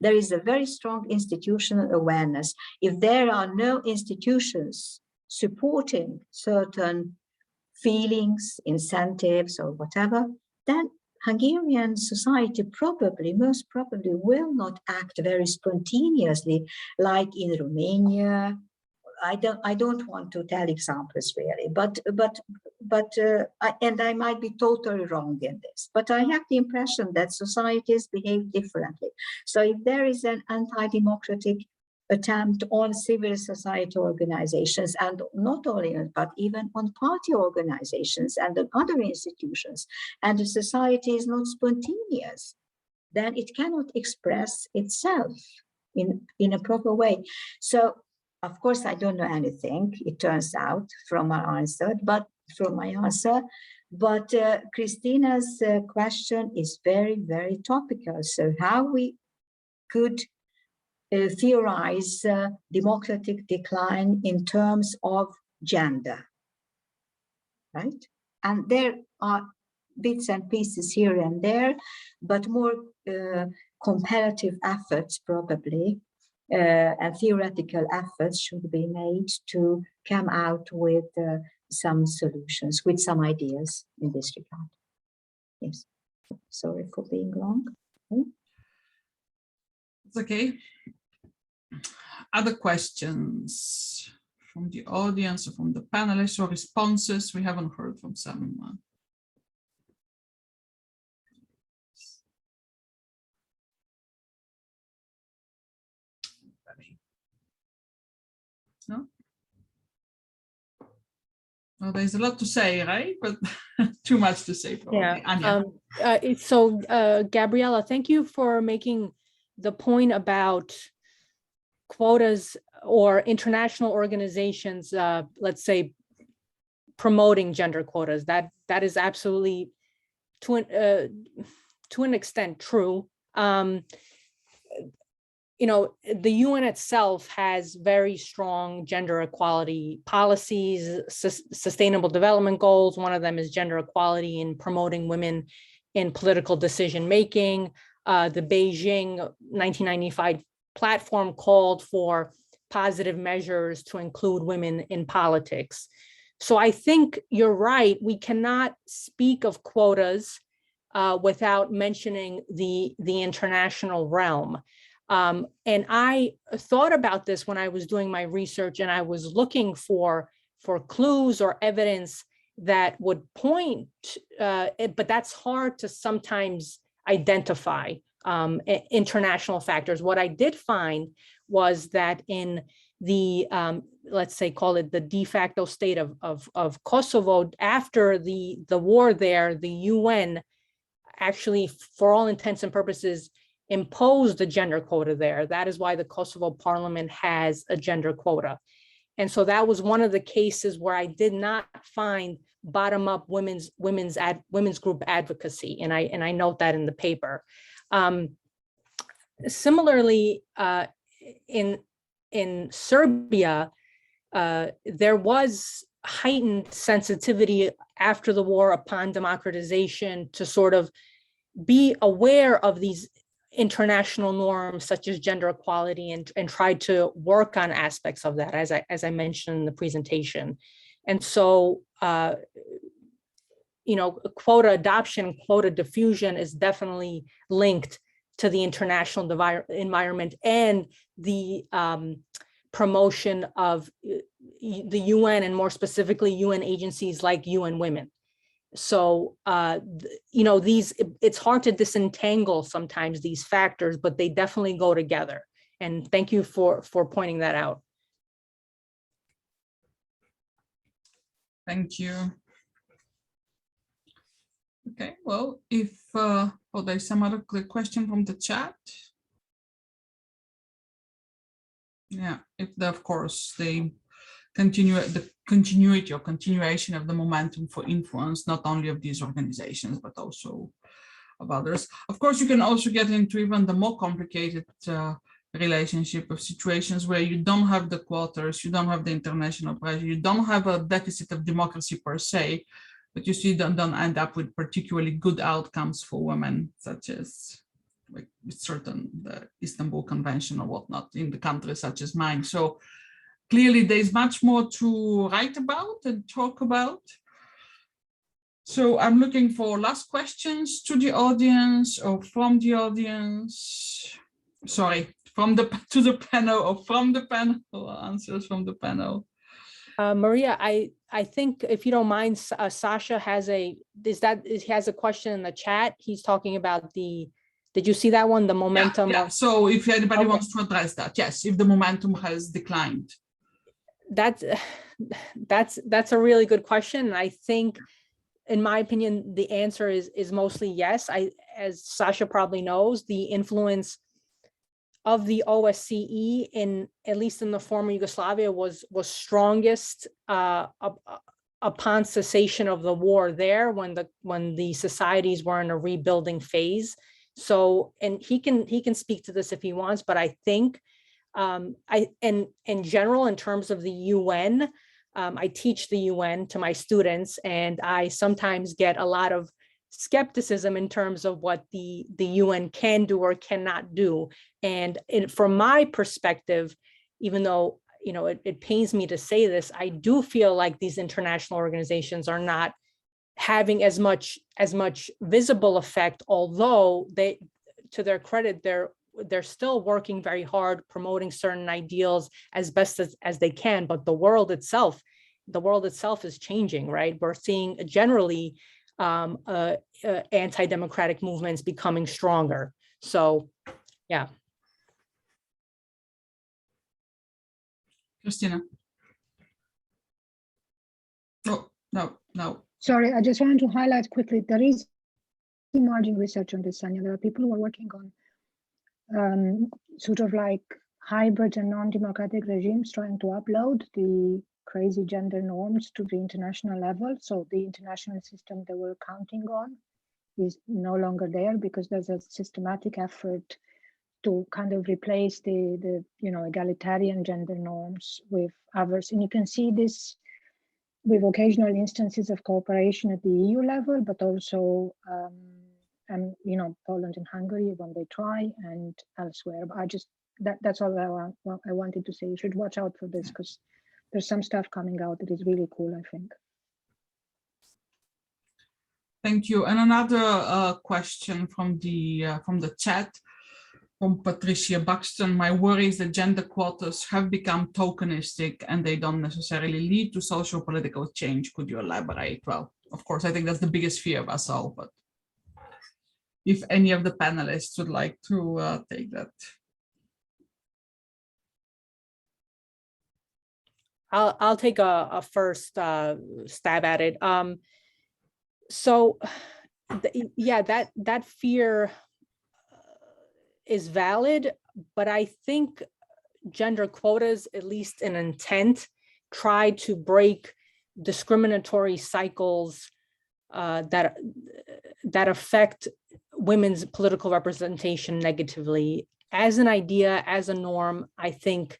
There is a very strong institutional awareness. If there are no institutions supporting certain feelings, incentives, or whatever, then Hungarian society most probably will not act very spontaneously like in Romania. I don't want to tell examples really, and I might be totally wrong in this, but I have the impression that societies behave differently. So if there is an anti-democratic attempt on civil society organizations, and not only, but even on party organizations and on other institutions, and the society is not spontaneous, then it cannot express itself in a proper way. So, of course, I don't know anything, it turns out, from my answer, but Christina's question is very, very topical. So how we could theorize democratic decline in terms of gender, right? And there are bits and pieces here and there, but more comparative efforts probably, and theoretical efforts should be made to come out with some solutions, with some ideas in this regard. Yes, sorry for being long. It's okay. Other questions from the audience or from the panelists, or responses? We haven't heard from someone. No? Well, there's a lot to say, right? But too much to say, probably. Yeah. Gabriella, thank you for making the point about quotas or international organizations, let's say, promoting gender quotas. That is absolutely, to an extent, true. The UN itself has very strong gender equality policies, sustainable development goals. One of them is gender equality in promoting women in political decision-making. The Beijing 1995 platform called for positive measures to include women in politics. So I think you're right. We cannot speak of quotas without mentioning the international realm. And I thought about this when I was doing my research, and I was looking for clues or evidence that would point, but that's hard to sometimes identify international factors. What I did find was that in the, let's say, call it the de facto state of Kosovo, after the war there, the UN actually, for all intents and purposes, imposed a gender quota there. That is why the Kosovo parliament has a gender quota. And so that was one of the cases where I did not find bottom-up women's group advocacy, and I note that in the paper. Similarly, in Serbia, there was heightened sensitivity after the war upon democratization to sort of be aware of these international norms such as gender equality and try to work on aspects of that, as I mentioned in the presentation. And so, you know, quota adoption, quota diffusion is definitely linked to the international environment and the promotion of the UN, and more specifically UN agencies like UN Women. So, you know, it's hard to disentangle sometimes these factors, but they definitely go together. And thank you for pointing that out. Thank you. Okay, well, if there's some other question from the chat. Yeah, of course, the continuity or continuation of the momentum for influence, not only of these organizations, but also of others. Of course, you can also get into even the more complicated relationship of situations where you don't have the quotas, you don't have the international pressure, you don't have a deficit of democracy per se, but you still don't end up with particularly good outcomes for women, such as like the Istanbul Convention or whatnot in the countries such as mine. So clearly there's much more to write about and talk about. So I'm looking for last questions to the audience or from the audience. Sorry, to the panel or from the panel, answers from the panel. Maria, I think if you don't mind, Sasha has a question in the chat. He's talking about did you see that one? The momentum. Yeah. So if anybody wants to address that, yes, if the momentum has declined. That's a really good question. And I think, in my opinion, the answer is mostly yes. As Sasha probably knows, the influence of the OSCE at least in the former Yugoslavia was strongest upon cessation of the war there, when the societies were in a rebuilding phase. So, and he can speak to this if he wants, but I think in general, in terms of the UN, I teach the UN to my students, and I sometimes get a lot of skepticism in terms of what the UN can do or cannot do. And from my perspective, even though, you know, it pains me to say this, I do feel like these international organizations are not having as much visible effect, although they, to their credit, they're still working very hard, promoting certain ideals as best as they can. But the world itself is changing, right? We're seeing generally anti-democratic movements becoming stronger. So, yeah. Christina. Oh, no. Sorry, I just wanted to highlight quickly, there is emerging research on this, Anya. There are people who are working on sort of like hybrid and non-democratic regimes trying to upload the crazy gender norms to the international level. So the international system they were counting on is no longer there, because there's a systematic effort to kind of replace the egalitarian gender norms with others. And you can see this with occasional instances of cooperation at the EU level, but also Poland and Hungary when they try, and elsewhere. But that's all I wanted to say. You should watch out for this, because there's some stuff coming out that is really cool, I think. Thank you. And another question from the chat from Patricia Buxton. My worry is that gender quotas have become tokenistic and they don't necessarily lead to social political change. Could you elaborate? Well, of course, I think that's the biggest fear of us all, but if any of the panelists would like to take that. I'll take a first stab at it. So yeah, that fear is valid, but I think gender quotas, at least in intent, try to break discriminatory cycles that affect women's political representation negatively. As an idea, as a norm, I think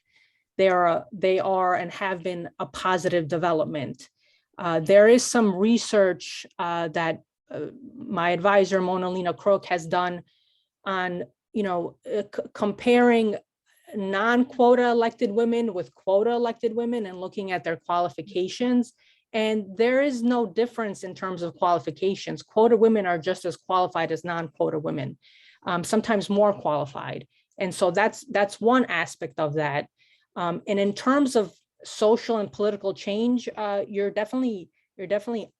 they are and have been a positive development. There is some research that my advisor Mona Lena Crook has done on, comparing non-quota elected women with quota elected women and looking at their qualifications. And there is no difference in terms of qualifications. Quota women are just as qualified as non-quota women, sometimes more qualified. And so that's one aspect of that. And in terms of social and political change, you're definitely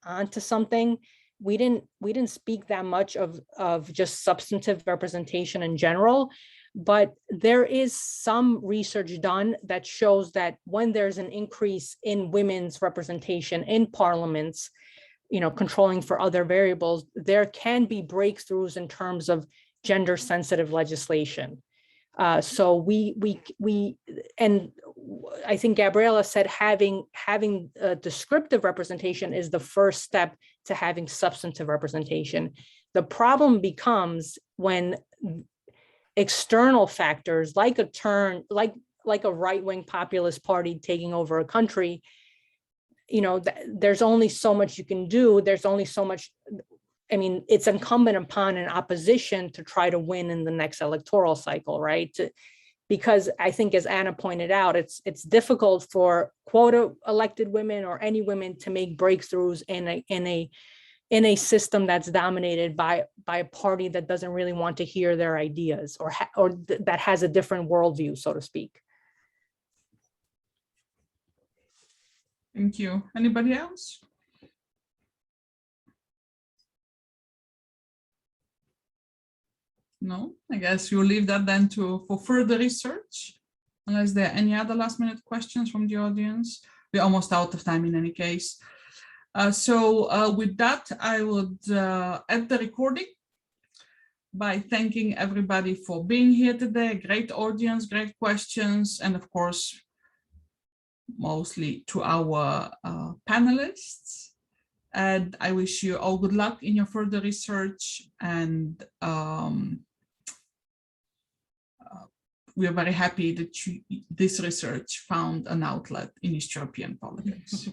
onto something. We didn't speak that much of just substantive representation in general, but there is some research done that shows that when there's an increase in women's representation in parliaments, controlling for other variables, there can be breakthroughs in terms of gender sensitive legislation. So we and I think Gabriela said having a descriptive representation is the first step to having substantive representation. The problem becomes when external factors like a right-wing populist party taking over a country, there's only so much you can do. There's only so much. I mean, it's incumbent upon an opposition to try to win in the next electoral cycle, right? Because I think, as Anna pointed out, it's difficult for quota elected women or any women to make breakthroughs in a system that's dominated by a party that doesn't really want to hear their ideas or that has a different worldview, so to speak. Thank you. Anybody else? No, I guess you'll leave that then for further research, unless there are any other last minute questions from the audience. We're almost out of time in any case. So with that, I would end the recording by thanking everybody for being here today. Great audience, great questions, and of course, mostly to our panelists. And I wish you all good luck in your further research, and we are very happy that this research found an outlet in East European politics.